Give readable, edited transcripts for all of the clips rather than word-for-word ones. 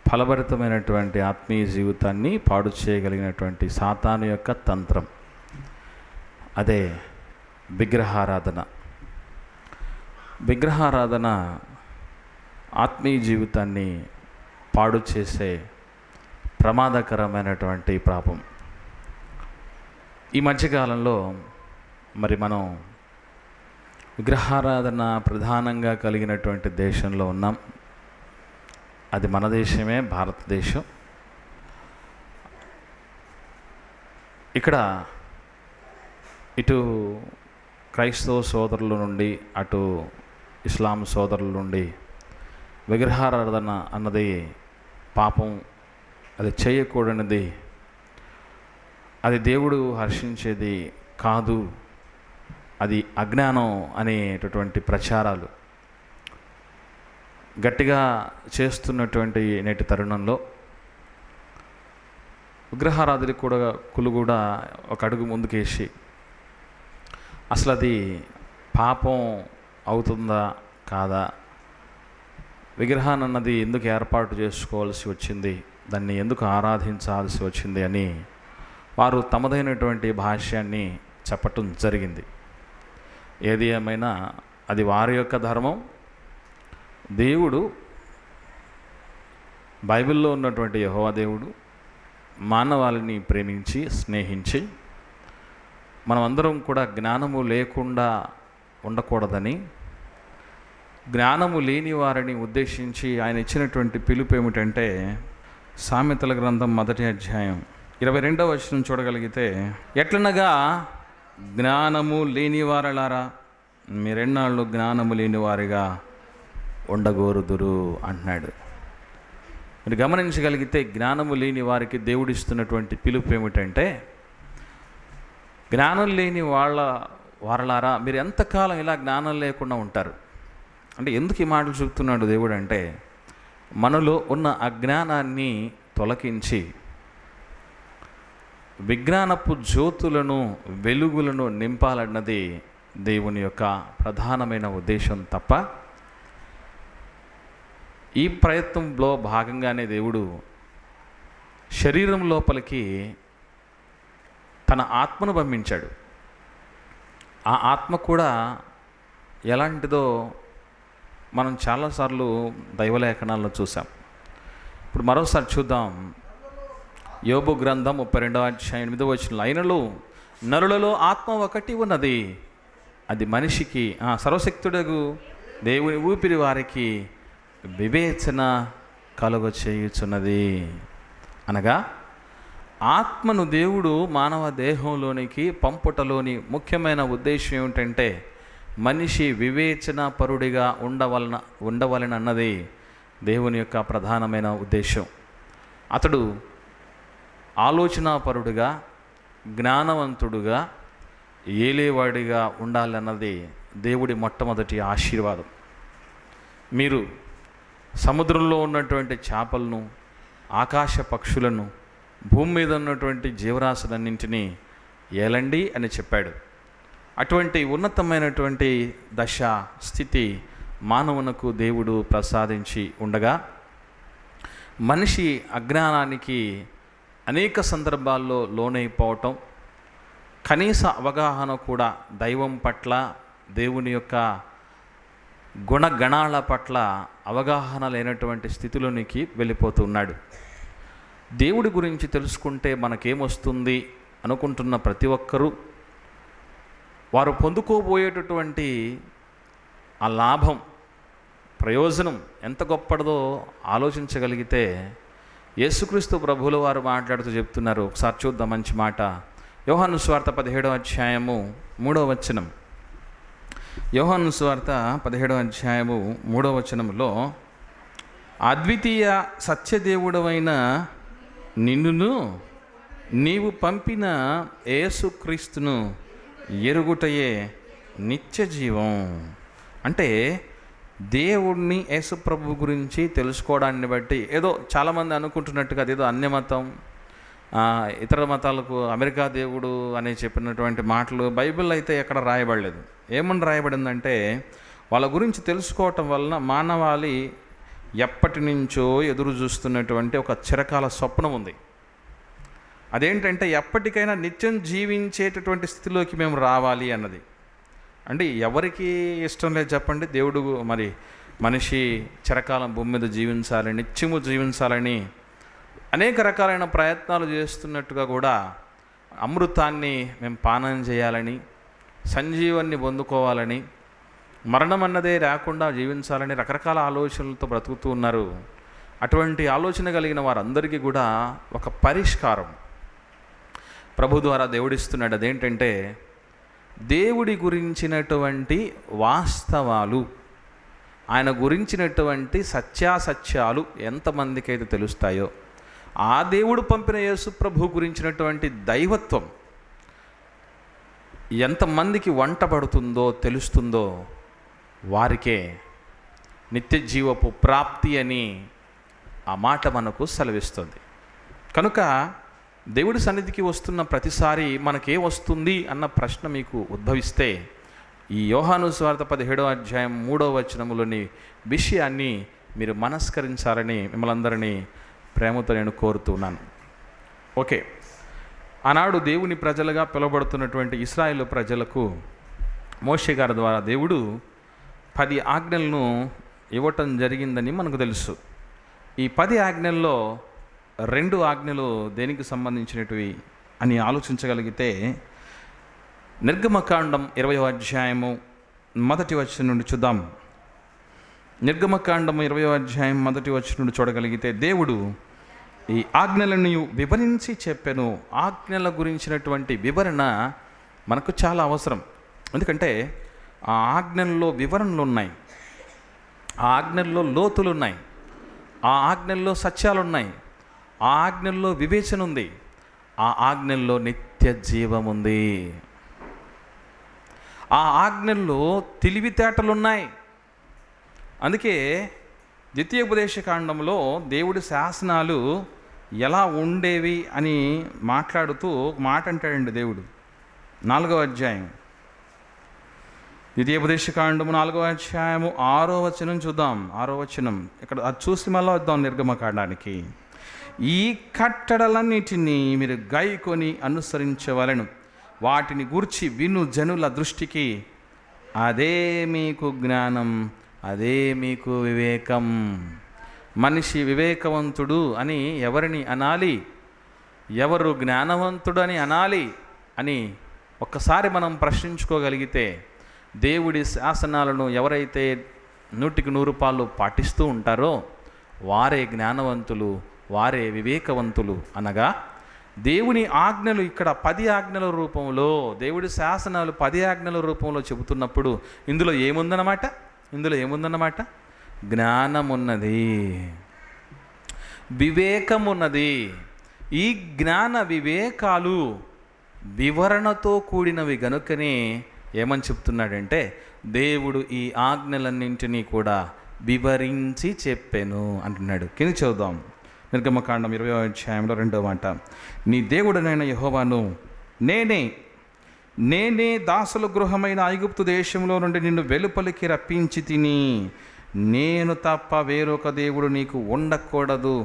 ఫలభరితమైనటువంటి ఆత్మీయ జీవితాన్ని పాడు చేయగలిగినటువంటి సాతాను యొక్క తంత్రం, అదే విగ్రహారాధన. విగ్రహారాధన ఆత్మీయ జీవితాన్ని పాడు చేసే ప్రమాదకరమైనటువంటి పాపం. ఈ మధ్యకాలంలో మనం విగ్రహారాధన ప్రధానంగా కలిగినటువంటి దేశంలో ఉన్నాం. అది మన దేశమే, భారతదేశం. ఇక్కడ ఇటు క్రైస్తవ సోదరుల నుండి, అటు ఇస్లాం సోదరుల నుండి విగ్రహారాధన అన్నది పాపం, అది చేయకూడనిది, అది దేవుడు హర్షించేది కాదు, అది అజ్ఞానం అనేటటువంటి ప్రచారాలు గట్టిగా చేస్తున్నటువంటి నేటి తరుణంలో విగ్రహారాధకులు కూడా ఒక అడుగు ముందుకేసి అసలు అది పాపం అవుతుందా కాదా, విగ్రహాన్ని అన్నది ఎందుకు ఏర్పాటు చేసుకోవాల్సి వచ్చింది, దాన్ని ఎందుకు ఆరాధించాల్సి వచ్చింది అని వారు తమదైనటువంటి భాష్యాన్ని చెప్పటం జరిగింది. ఏది ఏమైనా అది వారి యొక్క ధర్మం. దేవుడు, బైబిల్లో ఉన్నటువంటి యెహోవా దేవుడు మానవాళిని ప్రేమించి స్నేహించి మనమందరం కూడా జ్ఞానము లేకుండా ఉండకూడదని, జ్ఞానము లేని వారిని ఉద్దేశించి ఆయన ఇచ్చినటువంటి పిలుపు ఏమిటంటే, సామెతల గ్రంథం 1వ అధ్యాయం 22వ వచనం చూడగలిగితే, ఎట్లనగా జ్ఞానము లేని వారలారా మీరెన్నాళ్ళు జ్ఞానము లేని వారిగా ఉండగోరుదురు అంటున్నాడు. మీరు గమనించగలిగితే జ్ఞానము లేని వారికి దేవుడిస్తున్నటువంటి పిలుపు ఏమిటంటే, జ్ఞానం లేని వారలారా మీరు ఎంతకాలం ఇలా జ్ఞానం లేకుండా ఉంటారు అంటే, ఎందుకు ఈ మాటలు చెప్తున్నాడు దేవుడు అంటే, మనలో ఉన్న అజ్ఞానాన్ని తొలగించి విజ్ఞానపు జ్యోతులను, వెలుగులను నింపాలన్నది దేవుని యొక్క ప్రధానమైన ఉద్దేశం తప్ప, ఈ ప్రయత్నంలో భాగంగానే దేవుడు శరీరం లోపలికి తన ఆత్మను పంపించాడు. ఆ ఆత్మ కూడా ఎలాంటిదో మనం చాలాసార్లు దైవలేఖనాల్లో చూసాం. ఇప్పుడు మరోసారి చూద్దాం. యోబు గ్రంథం 32వ అధ్యాయం 8వ వచనం, అయినలో నరులలో ఆత్మ ఒకటి ఉన్నది, అది మనిషికి సర్వశక్తుడగు దేవుని ఊపిరి వారికి వివేచన కలుగ చేయుచున్నది. అనగా ఆత్మను దేవుడు మానవ దేహంలోనికి పంపుటలోని ముఖ్యమైన ఉద్దేశం ఏమిటంటే, మనిషి వివేచన పరుడిగా ఉండవలనన్నది దేవుని యొక్క ప్రధానమైన ఉద్దేశం. అతడు ఆలోచనాపరుడుగా, జ్ఞానవంతుడుగా, ఏలేవాడిగా ఉండాలన్నది దేవుడి మొట్టమొదటి ఆశీర్వాదం. మీరు సముద్రంలో ఉన్నటువంటి చేపలను, ఆకాశ పక్షులను, భూమి మీద ఉన్నటువంటి జీవరాశులన్నింటినీ ఏలండి అని చెప్పాడు. అటువంటి ఉన్నతమైనటువంటి దశ స్థితి మానవునకు దేవుడు ప్రసాదించి ఉండగా, మనిషి అజ్ఞానానికి అనేక సందర్భాల్లో లోనైపోవటం, కనీస అవగాహన కూడా దైవం పట్ల, దేవుని యొక్క గుణగణాల పట్ల అవగాహన లేనటువంటి స్థితిలోనికి వెళ్ళిపోతున్నాడు. దేవుడి గురించి తెలుసుకుంటే మనకేమొస్తుంది అనుకుంటున్న ప్రతి ఒక్కరూ వారు పొందుకోబోయేటటువంటి ఆ లాభం, ప్రయోజనం ఎంత గొప్పదో ఆలోచించగలిగితే, యేసుక్రీస్తు ప్రభువుల వారు మాట్లాడుతూ చెప్తున్నారు. ఒకసారి చూద్దాం మంచి మాట. యోహాను సువార్త 17వ అధ్యాయము 3వ వచనం. యోహాను సువార్త 17వ అధ్యాయము 3వ వచనంలో, అద్వితీయ సత్యదేవుడవైన నిన్నును నీవు పంపిన యేసుక్రీస్తును ఎరుగుటయే నిత్య జీవం. అంటే దేవుడిని, యేసుప్రభు గురించి తెలుసుకోవడాన్ని బట్టి ఏదో చాలామంది అనుకుంటున్నట్టుగా అదేదో అన్యమతం, ఇతర మతాలకు అమెరికా దేవుడు అని చెప్పినటువంటి మాటలు బైబిల్ అయితే ఎక్కడ రాయబడలేదు. ఏమని రాయబడిందంటే, వాళ్ళ గురించి తెలుసుకోవటం వలన మానవాళి ఎప్పటి నుంచో ఎదురు చూస్తున్నటువంటి ఒక చిరకాల స్వప్నం ఉంది. అదేంటంటే ఎప్పటికైనా నిత్యం జీవించేటటువంటి స్థితిలోకి మేము రావాలి అన్నది. అంటే ఎవరికి ఇష్టం లేదు చెప్పండి? దేవుడు మరి మనిషి చిరకాలం భూమి మీద జీవించాలని, నిత్యము జీవించాలని అనేక రకాలైన ప్రయత్నాలు చేస్తున్నట్టుగా కూడా అమృతాన్ని మేము పానం చేయాలని, సంజీవాన్ని పొందుకోవాలని, మరణం అన్నదే లేకుండా జీవించాలని రకరకాల ఆలోచనలతో బ్రతుకుతూ ఉన్నారు. అటువంటి ఆలోచన కలిగిన వారందరికీ కూడా ఒక పరిష్కారం ప్రభు ద్వారా దేవుడిస్తున్నాడు. అదేంటంటే దేవుడి గురించినటువంటి వాస్తవాలు, ఆయన గురించినటువంటి సత్యాసత్యాలు ఎంతమందికి అయితే తెలుస్తాయో, ఆ దేవుడు పంపిన యేసు ప్రభు గురించినటువంటి దైవత్వం ఎంతమందికి వంటబడుతుందో తెలుస్తుందో వారికే నిత్య జీవపు ప్రాప్తి అని ఆ మాట మనకు సెలవిస్తుంది. కనుక దేవుడి సన్నిధికి వస్తున్న ప్రతిసారి మనకే వస్తుంది అన్న ప్రశ్న మీకు ఉద్భవిస్తే, ఈ యోహాను సువార్త 17వ అధ్యాయం 3వ వచనములోని విషయాన్ని మీరు మనస్కరించాలని మిమ్మల్ని అందరినీ ప్రేమతో నేను కోరుతున్నాను. ఓకే, ఆనాడు దేవుని ప్రజలుగా పిలువబడుతున్నటువంటి ఇశ్రాయేలు ప్రజలకు మోషే గారి ద్వారా దేవుడు 10 ఆజ్ఞలను ఇవ్వటం జరిగిందని మనకు తెలుసు. ఈ 10 ఆజ్ఞల్లో 2 ఆజ్ఞలు దేనికి సంబంధించినటివి అని ఆలోచించగలిగితే, నిర్గమకాండం 20వ అధ్యాయము 1వ వచనం నుండి చూద్దాం. నిర్గమకాండం 20వ అధ్యాయం 1వ వచనం నుండి చూడగలిగితే, దేవుడు ఈ ఆజ్ఞలను వివరించి చెప్పాను. ఆజ్ఞల గురించినటువంటి వివరణ మనకు చాలా అవసరం. ఎందుకంటే ఆ ఆజ్ఞల్లో వివరణలు ఉన్నాయి, ఆ ఆజ్ఞల్లో లోతులు ఉన్నాయి, ఆ ఆజ్ఞల్లో సత్యాలు ఉన్నాయి, ఆ ఆజ్ఞల్లో వివేచన ఉంది, ఆ ఆజ్ఞల్లో నిత్య జీవం ఉంది, ఆ ఆజ్ఞల్లో తెలివితేటలున్నాయి. అందుకే ద్వితీయోపదేశకాండంలో దేవుడి శాసనాలు ఎలా ఉండేవి అని మాట్లాడుతూ మాట అంటాడండి దేవుడు. 4వ అధ్యాయం ద్వితీయోపదేశకాండము 4వ అధ్యాయము 6వ వచనం చూద్దాం. 6వ వచనం ఇక్కడ అది చూసి మళ్ళీ వద్దాం నిర్గమకాండానికి. ఈ కట్టడలన్నిటినీ మీరు గైకొని అనుసరించవలెను, వాటిని గూర్చి విను జనుల దృష్టికి అదే మీకు జ్ఞానం, అదే మీకు వివేకం. మనిషి వివేకవంతుడు అని ఎవరిని అనాలి, ఎవరు జ్ఞానవంతుడు అని అనాలి అని ఒక్కసారి మనం ప్రశ్నించుకోగలిగితే, దేవుడి శాసనాలను ఎవరైతే 100కి 100 పాటిస్తూ ఉంటారో వారే జ్ఞానవంతులు, వారే వివేకవంతులు. అనగా దేవుని ఆజ్ఞలు ఇక్కడ 10 ఆజ్ఞల రూపంలో, దేవుడి శాసనాలు 10 ఆజ్ఞల రూపంలో చెబుతున్నప్పుడు ఇందులో ఏముందన్నమాట? జ్ఞానమున్నది, వివేకమున్నది. ఈ జ్ఞాన వివేకాలు వివరణతో కూడినవి గనుకనే ఏమని చెప్తున్నాడంటే, దేవుడు ఈ ఆజ్ఞలన్నింటినీ కూడా వివరించి చెప్పాను అంటున్నాడు. కింద చదువుదాం. నిర్గమకాండం 20వ అధ్యాయంలో 2వ మాట, నీ దేవుడనైన యెహోవాను నేనే దాసుల గృహమైన ఐగుప్తు దేశంలో నుండి నిన్ను వెలుపలికి రప్పించి తిని, నేను తప్ప వేరొక దేవుడు నీకు ఉండకూడదు.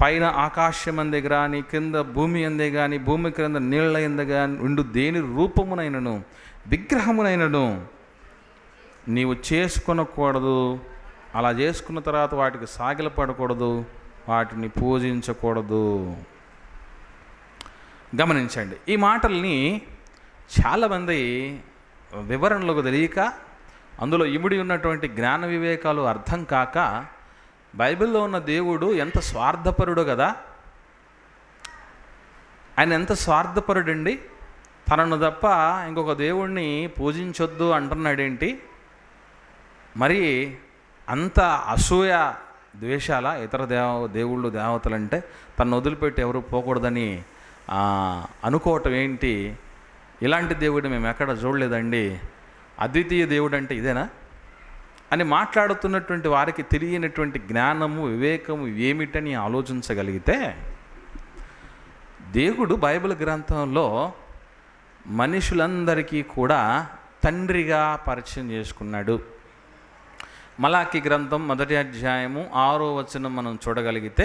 పైన ఆకాశం అందే కానీ, కింద భూమి అందే కానీ, భూమి క్రింద నీళ్ళ ఎందే కానీ ఉండు దేని రూపమునైనను విగ్రహమునైనను నీవు చేసుకొనకూడదు. అలా చేసుకున్న తర్వాత వాటికి సాగిలపడకూడదు, వాటిని పూజించకూడదు. గమనించండి, ఈ మాటల్ని చాలామంది వివరణలకు తెలియక, అందులో ఇమిడి ఉన్నటువంటి జ్ఞాన వివేకాలు అర్థం కాక, బైబిల్లో ఉన్న దేవుడు ఎంత స్వార్థపరుడు కదా, ఆయన ఎంత స్వార్థపరుడండి, తనను తప్ప ఇంకొక దేవుణ్ణి పూజించొద్దు అంటున్నాడేంటి, మరి అంత అసూయ ద్వేషాల ఇతర దేవుళ్ళు దేవతలంటే తను వదిలిపెట్టి ఎవరు పోకూడదని అనుకోవటం ఏంటి? ఇలాంటి దేవుడు మేము ఎక్కడ చూడలేదండి, అద్వితీయ దేవుడు అంటే ఇదేనా అని మాట్లాడుతున్నటువంటి వారికి తెలియనటువంటి జ్ఞానము వివేకము ఏమిటని ఆలోచించగలిగితే, దేవుడు బైబిల్ గ్రంథంలో మనుషులందరికీ కూడా తండ్రిగా పరిచయం చేసుకున్నాడు. మలాకి గ్రంథం 1వ అధ్యాయము 6వ వచనం మనం చూడగలిగితే,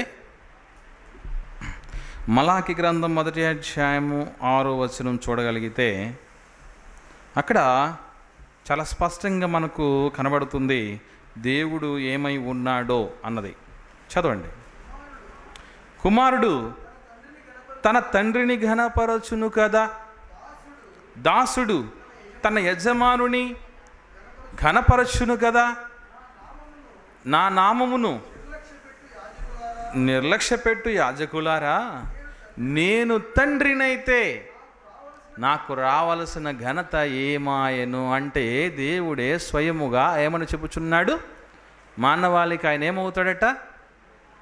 మలాకి గ్రంథం 1వ అధ్యాయము 6వ వచనం చూడగలిగితే అక్కడ చాలా స్పష్టంగా మనకు కనబడుతుంది దేవుడు ఏమై ఉన్నాడో అన్నది. చదవండి. కుమారుడు తన తండ్రిని ఘనపరచును కదా, దాసుడు తన యజమానుని ఘనపరచును కదా, నా నామమును నిర్లక్ష్యపెట్టు యాజకులారా, నేను తండ్రినైతే నాకు రావలసిన ఘనత ఏమాయను అంటే దేవుడే స్వయముగా ఏమని చెప్పుచున్నాడు? మానవాళికి ఆయన ఏమవుతాడట?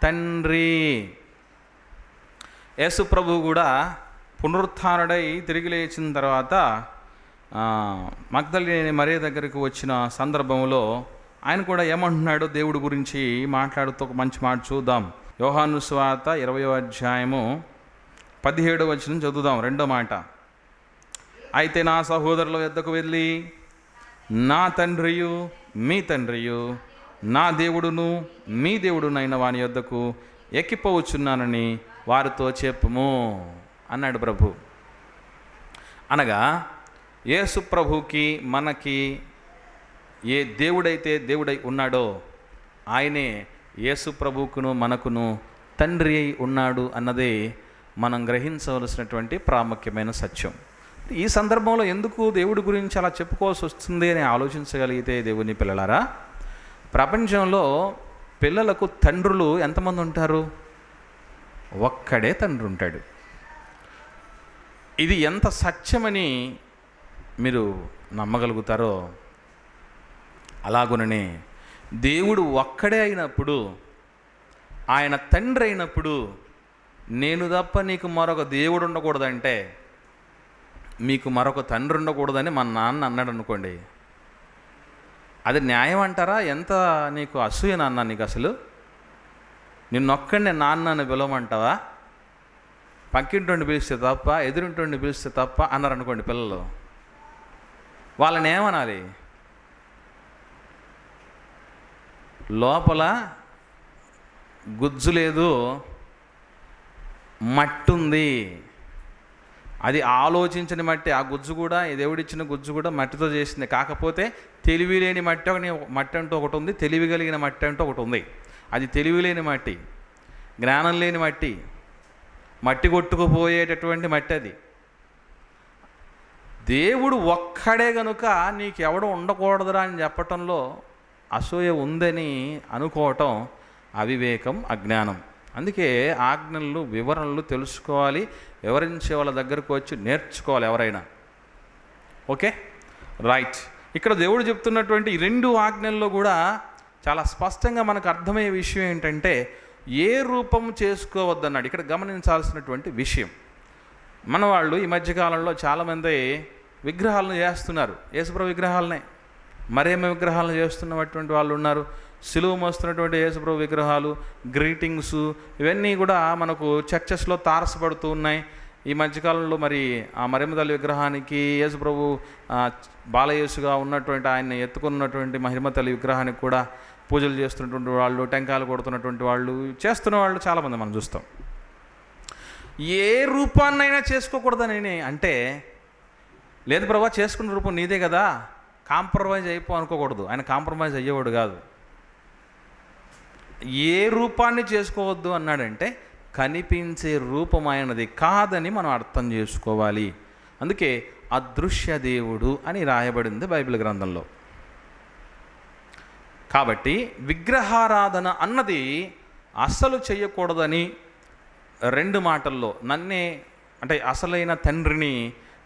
తండ్రి. యేసు ప్రభు కూడా పునరుత్థానుడై తిరిగి లేచిన తర్వాత మగ్దలేని మరియ దగ్గరికి వచ్చిన సందర్భంలో ఆయన కూడా ఏమంటున్నాడు దేవుడి గురించి మాట్లాడుతూ ఒక మంచి మాట చూద్దాం. యోహాను సువార్త 20వ అధ్యాయము 17వ వచనం చదువుదాం. రెండో మాట, అయితే నా సహోదరుల యొద్దకు వెళ్ళి నా తండ్రియు మీ తండ్రియు, నా దేవుడును మీ దేవుడునైన వాని యొద్దకు ఎక్కిపోవచ్చున్నానని వారితో చెప్పుము అన్నాడు ప్రభు. అనగా యేసు ప్రభుకి మనకి ఏ దేవుడైతే దేవుడై ఉన్నాడో ఆయనే యేసు ప్రభుకును మనకును తండ్రి అయి ఉన్నాడు అన్నదే మనం గ్రహించవలసినటువంటి ప్రాముఖ్యమైన సత్యం. ఈ సందర్భంలో ఎందుకు దేవుడి గురించి అలా చెప్పుకోవాల్సి వస్తుంది అని ఆలోచించగలిగితే, దేవుని పిల్లలారా, ప్రపంచంలో పిల్లలకు తండ్రులు ఎంతమంది ఉంటారు? ఒక్కడే తండ్రి ఉంటాడు. ఇది ఎంత సత్యమని మీరు నమ్మగలుగుతారో అలాగుననే దేవుడు ఒక్కడే అయినప్పుడు, ఆయన తండ్రి అయినప్పుడు, నేను తప్ప నీకు మరొక దేవుడు ఉండకూడదంటే, మీకు మరొక తండ్రి ఉండకూడదని మా నాన్న అన్నాడు అనుకోండి, అది న్యాయం అంటారా? ఎంత నీకు అసూయ నాన్న నీకు అసలు? నిన్నొక్కడిని నాన్న అని పిలవమంటావా? పక్కింటోడిని పిలిస్తే తప్ప, ఎదురింటోడిని పిలిస్తే తప్ప అన్నారు అనుకోండి పిల్లలు, వాళ్ళని ఏమనాలి? లోపల గుజ్జు లేదు, మట్టి ఉంది. అది ఆలోచించిన మట్టి. ఆ గుజ్జు కూడా, ఈ దేవుడిచ్చిన గుజ్జు కూడా మట్టితో చేసింది. కాకపోతే తెలివి లేని మట్టి అంటూ ఒకటి ఉంది, తెలివి కలిగిన మట్టి అంటూ ఒకటి ఉంది. అది తెలివి లేని మట్టి, జ్ఞానం లేని మట్టి, మట్టి కొట్టుకుపోయేటటువంటి మట్టి. అది దేవుడు ఒక్కడే గనుక నీకెవడో ఉండకూడదురా అని చెప్పటంలో అసూయ ఉందని అనుకోవటం అవివేకం, అజ్ఞానం. అందుకే ఆజ్ఞలు, వివరణలు తెలుసుకోవాలి, వివరించే వాళ్ళ దగ్గరకు వచ్చి నేర్చుకోవాలి ఎవరైనా. Okay, right. ఇక్కడ దేవుడు చెప్తున్నటువంటి ఈ 2 ఆజ్ఞల్లో కూడా చాలా స్పష్టంగా మనకు అర్థమయ్యే విషయం ఏంటంటే, ఏ రూపం చేసుకోవద్దన్నాడు. ఇక్కడ గమనించాల్సినటువంటి విషయం, మన వాళ్ళు ఈ మధ్యకాలంలో చాలామంది విగ్రహాలను చేస్తున్నారు. యేసుప్రభు విగ్రహాలనే, మరేమి విగ్రహాలను చేస్తున్నటువంటి వాళ్ళు ఉన్నారు. సిలువ మోస్తున్నటువంటి యేసుప్రభు విగ్రహాలు, గ్రీటింగ్స్, ఇవన్నీ కూడా మనకు చర్చెస్లో తారసపడుతూ ఉన్నాయి. ఈ మధ్యకాలంలో మరి ఆ మరియమ్మ తల్లి విగ్రహానికి, యేసుప్రభు బాలయేసుగా ఉన్నటువంటి ఆయన్ని ఎత్తుకున్నటువంటి మహిమ తల్లి విగ్రహానికి కూడా పూజలు చేస్తున్నటువంటి వాళ్ళు, టెంకాయలు కొడుతున్నటువంటి వాళ్ళు, చేస్తున్న వాళ్ళు చాలామంది మనం చూస్తాం. ఏ రూపాన్నైనా చేసుకోకూడదని అంటే, లేదు ప్రభా చేసుకున్న రూపం నీదే కదా, కాంప్రమైజ్ అయిపో అనుకోకూడదు. ఆయన కాంప్రమైజ్ అయ్యేవాడు కాదు. ఏ రూపాన్ని చేసుకోవద్దు అన్నాడంటే, కనిపించే రూపం ఆయనది కాదని మనం అర్థం చేసుకోవాలి. అందుకే అదృశ్య దేవుడు అని రాయబడింది బైబిల్ గ్రంథంలో. కాబట్టి విగ్రహారాధన అన్నది అస్సలు చేయకూడదని 2 మాటల్లో, నన్నే అంటే అసలైన తండ్రిని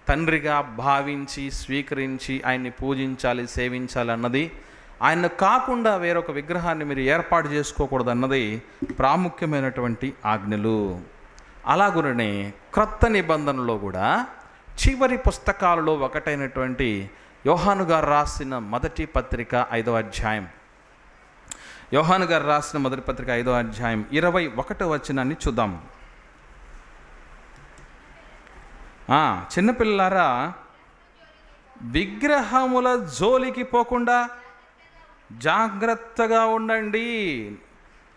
తండ్రిగా భావించి స్వీకరించి ఆయన్ని పూజించాలి, సేవించాలి అన్నది, ఆయన్ను కాకుండా వేరొక విగ్రహాన్ని మీరు ఏర్పాటు చేసుకోకూడదు అన్నది ప్రాముఖ్యమైనటువంటి ఆజ్ఞలు. అలాగునే క్రొత్త నిబంధనలో కూడా చివరి పుస్తకాలలో ఒకటైనటువంటి యోహాను గారు రాసిన మొదటి పత్రిక 5వ అధ్యాయం, యోహాను గారు రాసిన మొదటి పత్రిక 5వ అధ్యాయం 21వ వచనాన్ని చూద్దాం. చిన్నపిల్లారా, విగ్రహముల జోలికి పోకుండా జాగ్రత్తగా ఉండండి.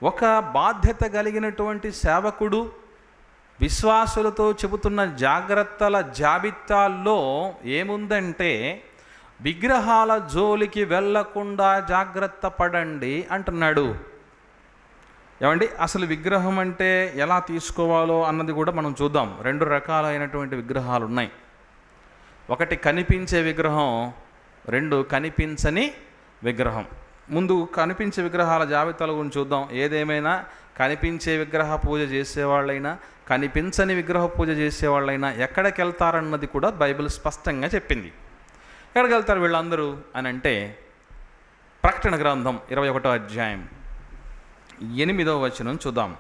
ఒక బాధ్యత కలిగినటువంటి సేవకుడు విశ్వాసులతో చెబుతున్న జాగ్రత్తల జాబితాల్లో ఏముందంటే, విగ్రహాల జోలికి వెళ్ళకుండా జాగ్రత్త పడండి అంటున్నాడు. ఏమండి, అసలు విగ్రహం అంటే ఎలా తీసుకోవాలో అన్నది కూడా మనం చూద్దాం. 2 రకాలైనటువంటి విగ్రహాలు ఉన్నాయి. ఒకటి కనిపించే విగ్రహం, 2 కనిపించని విగ్రహం. ముందు కనిపించే విగ్రహాల జాబితాల గురించి చూద్దాం. ఏదేమైనా కనిపించే విగ్రహ పూజ చేసేవాళ్ళైనా కనిపించని విగ్రహ పూజ చేసేవాళ్ళైనా ఎక్కడికి వెళ్తారన్నది కూడా బైబిల్ స్పష్టంగా చెప్పింది. ఎక్కడికి వెళ్తారు వీళ్ళందరూ అని అంటే, ప్రకటన గ్రంథం 21వ అధ్యాయం 8వ వచనం చూద్దాం.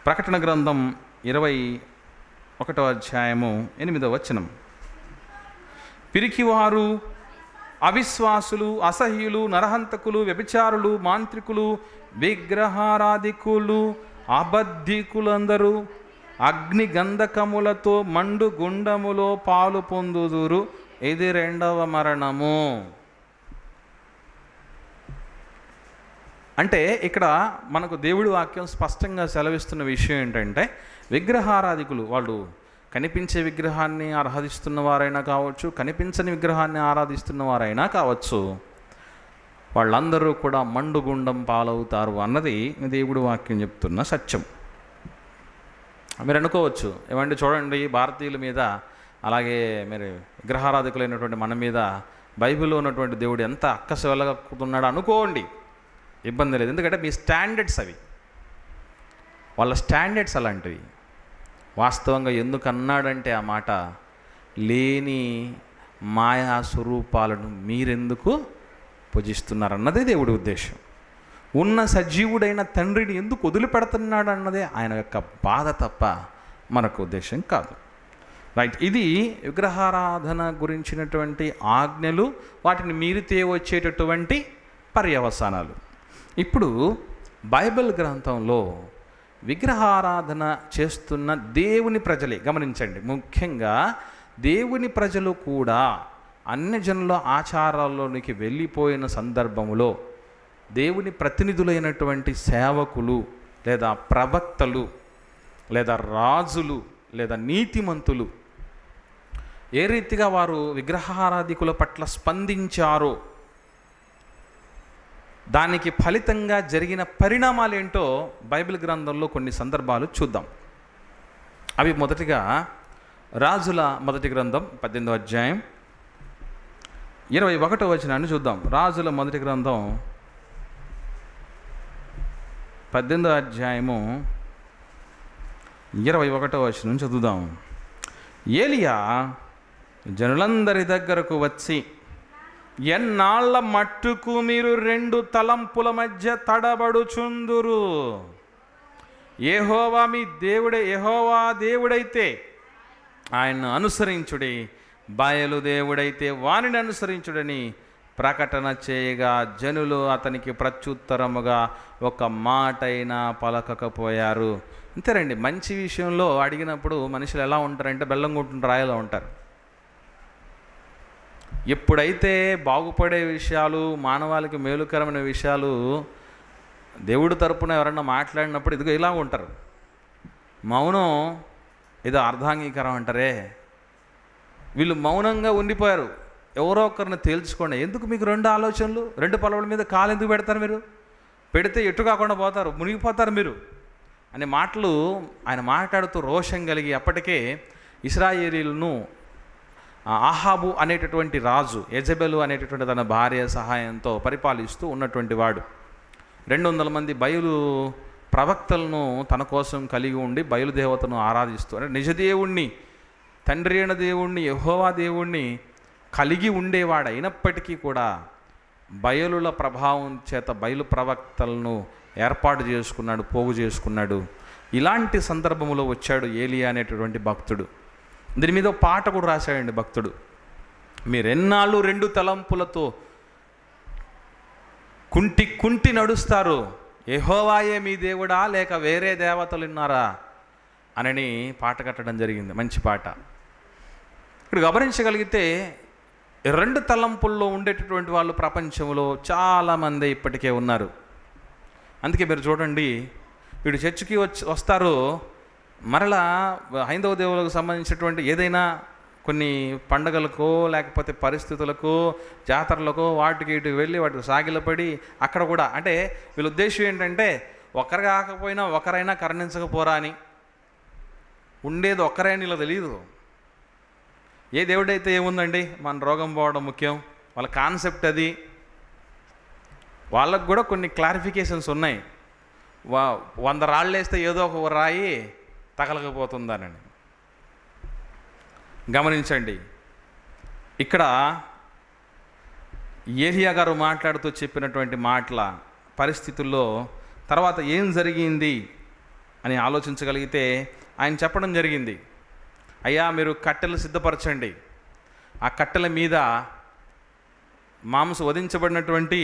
ప్రకటన గ్రంథం 21వ అధ్యాయము 8వ వచనం. పిరికివారు, అవిశ్వాసులు, అసహ్యులు, నరహంతకులు, వ్యభిచారులు, మాంత్రికులు, విగ్రహారాధికులు, అబద్ధికులందరూ అగ్ని గంధకములతో మండు గుండములో పాలు పొందుదురు. ఇది 2వ మరణము. అంటే ఇక్కడ మనకు దేవుడి వాక్యం స్పష్టంగా సెలవిస్తున్న విషయం ఏంటంటే, విగ్రహారాధికులు, వాళ్ళు కనిపించే విగ్రహాన్ని ఆరాధిస్తున్న వారైనా కావచ్చు, కనిపించని విగ్రహాన్ని ఆరాధిస్తున్న వారైనా కావచ్చు, వాళ్ళందరూ కూడా మండుగుండం పాలవుతారు అన్నది దేవుడి వాక్యం చెప్తున్న సత్యం. మీరు అనుకోవచ్చు, ఏమంటే చూడండి, భారతీయుల మీద అలాగే మీరు విగ్రహారాధికులైనటువంటి మన మీద బైబిల్లో ఉన్నటువంటి దేవుడు ఎంత అక్కసు వెళ్ళగక్కుతున్నాడు అనుకోండి, ఇబ్బంది లేదు. ఎందుకంటే మీ స్టాండర్డ్స్ అవి, వాళ్ళ స్టాండర్డ్స్ అలాంటివి. వాస్తవంగా ఎందుకు అన్నాడంటే ఆ మాట, లేని మాయా స్వరూపాలను మీరెందుకు పూజిస్తున్నారన్నదే దేవుడి ఉద్దేశం. ఉన్న సజీవుడైన తండ్రిని ఎందుకు వదిలిపెడుతున్నాడు అన్నదే ఆయన యొక్క బాధ తప్ప మనకు ఉద్దేశం కాదు. రైట్, ఇది విగ్రహారాధన గురించినటువంటి ఆజ్ఞలు, వాటిని మీరితే వచ్చేటటువంటి పర్యవసానాలు. ఇప్పుడు బైబిల్ గ్రంథంలో విగ్రహారాధన చేస్తున్న దేవుని ప్రజలే, గమనించండి, ముఖ్యంగా దేవుని ప్రజలు కూడా అన్యజనుల ఆచారాల్లోనికి వెళ్ళిపోయిన సందర్భంలో దేవుని ప్రతినిధులైనటువంటి సేవకులు లేదా ప్రవక్తలు లేదా రాజులు లేదా నీతిమంతులు ఏ రీతిగా వారు విగ్రహారాధికుల పట్ల స్పందించారో, దానికి ఫలితంగా జరిగిన పరిణామాలు ఏంటో బైబిల్ గ్రంథంలో కొన్ని సందర్భాలు చూద్దాం. అవి మొదటిగా రాజుల మొదటి గ్రంథం 18వ అధ్యాయం 21వ వచనాన్ని చూద్దాం. రాజుల మొదటి గ్రంథం 18వ అధ్యాయము 21వ వచనం చదువుదాం. ఏలియా జనులందరి దగ్గరకు వచ్చి, ఎన్నాళ్ళ మట్టుకు మీరు 2 తలంపుల మధ్య తడబడుచుందురు? యెహోవా మీ దేవుడే, యెహోవా దేవుడైతే ఆయన్ను అనుసరించుడి, బయలు దేవుడైతే వానిని అనుసరించుడని ప్రకటన చేయగా జనులు అతనికి ప్రత్యుత్తరముగా ఒక మాటైనా పలకకపోయారు. అంతేనండి, మంచి విషయంలో అడిగినప్పుడు మనుషులు ఎలా ఉంటారంటే బెల్లం కొట్టిన రాయిలో ఉంటారు. ఎప్పుడైతే బాగుపడే విషయాలు, మానవాళికి మేలుకరమైన విషయాలు దేవుడి తరపున ఎవరన్నా మాట్లాడినప్పుడు ఇదిగో ఇలా ఉంటారు. మౌనం ఏదో అర్ధాంగీకరం అంటారే, వీళ్ళు మౌనంగా ఉండిపోయారు. ఎవరో ఒకరిని తేల్చుకోండి, ఎందుకు మీకు 2 ఆలోచనలు, 2 పొలవుల మీద కాలు ఎందుకు పెడతారు? మీరు పెడితే ఎటు కాకుండా పోతారు, మునిగిపోతారు మీరు అనే మాటలు ఆయన మాట్లాడుతూ రోషం కలిగి, అప్పటికే ఇశ్రాయేలీలను ఆహాబు అనేటటువంటి రాజు, యెజెబెలు అనేటటువంటి తన భార్య సహాయంతో పరిపాలిస్తూ ఉన్నటువంటి వాడు 200 మంది బయలు ప్రవక్తలను తన కోసం కలిగి ఉండి బయలుదేవతను ఆరాధిస్తూ, అంటే నిజదేవుణ్ణి, తండ్రి అయిన దేవుణ్ణి, యెహోవా దేవుణ్ణి కలిగి ఉండేవాడు. అయినప్పటికీ కూడా బయలుల ప్రభావం చేత బయలు ప్రవక్తలను ఏర్పాటు చేసుకున్నాడు, పోగు చేసుకున్నాడు. ఇలాంటి సందర్భంలో వచ్చాడు ఏలియా అనేటటువంటి భక్తుడు. దీని మీద పాట కూడా రాశాడండి భక్తుడు. మీరెన్నాళ్ళు 2 తలంపులతో కుంటి నడుస్తారు, యెహోవాయే మీ దేవుడా లేక వేరే దేవతలు ఉన్నారా అని పాట కట్టడం జరిగింది. మంచి పాట. ఇక్కడ గమనించగలిగితే రెండు తలంపుల్లో ఉండేటటువంటి వాళ్ళు ప్రపంచంలో చాలామంది ఇప్పటికే ఉన్నారు. అందుకే మీరు చూడండి, వీడు చర్చికి వస్తారు, మరలా హైందవ దేవులకు సంబంధించినటువంటి ఏదైనా కొన్ని పండగలకో లేకపోతే పరిస్థితులకు జాతరలకో వాటికి ఇటు వెళ్ళి వాటికి సాగిలపడి అక్కడ కూడా, అంటే వీళ్ళ ఉద్దేశం ఏంటంటే ఒకరు కాకపోయినా ఒకరైనా కరుణించకపోరా అని. ఉండేది ఒక్కరే అని ఇలా తెలియదు. ఏ దేవుడైతే ఏముందండి, మన రోగం పోవడం ముఖ్యం, వాళ్ళ కాన్సెప్ట్ అది. వాళ్ళకు కూడా కొన్ని క్లారిఫికేషన్స్ ఉన్నాయి. 100 రాళ్ళు వేస్తే ఏదో ఒక రాయి తగలకపోతుందని. గమనించండి, ఇక్కడ ఏలియా గారు మాట్లాడుతూ చెప్పినటువంటి మాటల పరిస్థితుల్లో తర్వాత ఏం జరిగింది అని ఆలోచించగలిగితే ఆయన చెప్పడం జరిగింది, అయ్యా మీరు కట్టెలు సిద్ధపరచండి, ఆ కట్టెల మీద మాంసం వధించబడినటువంటి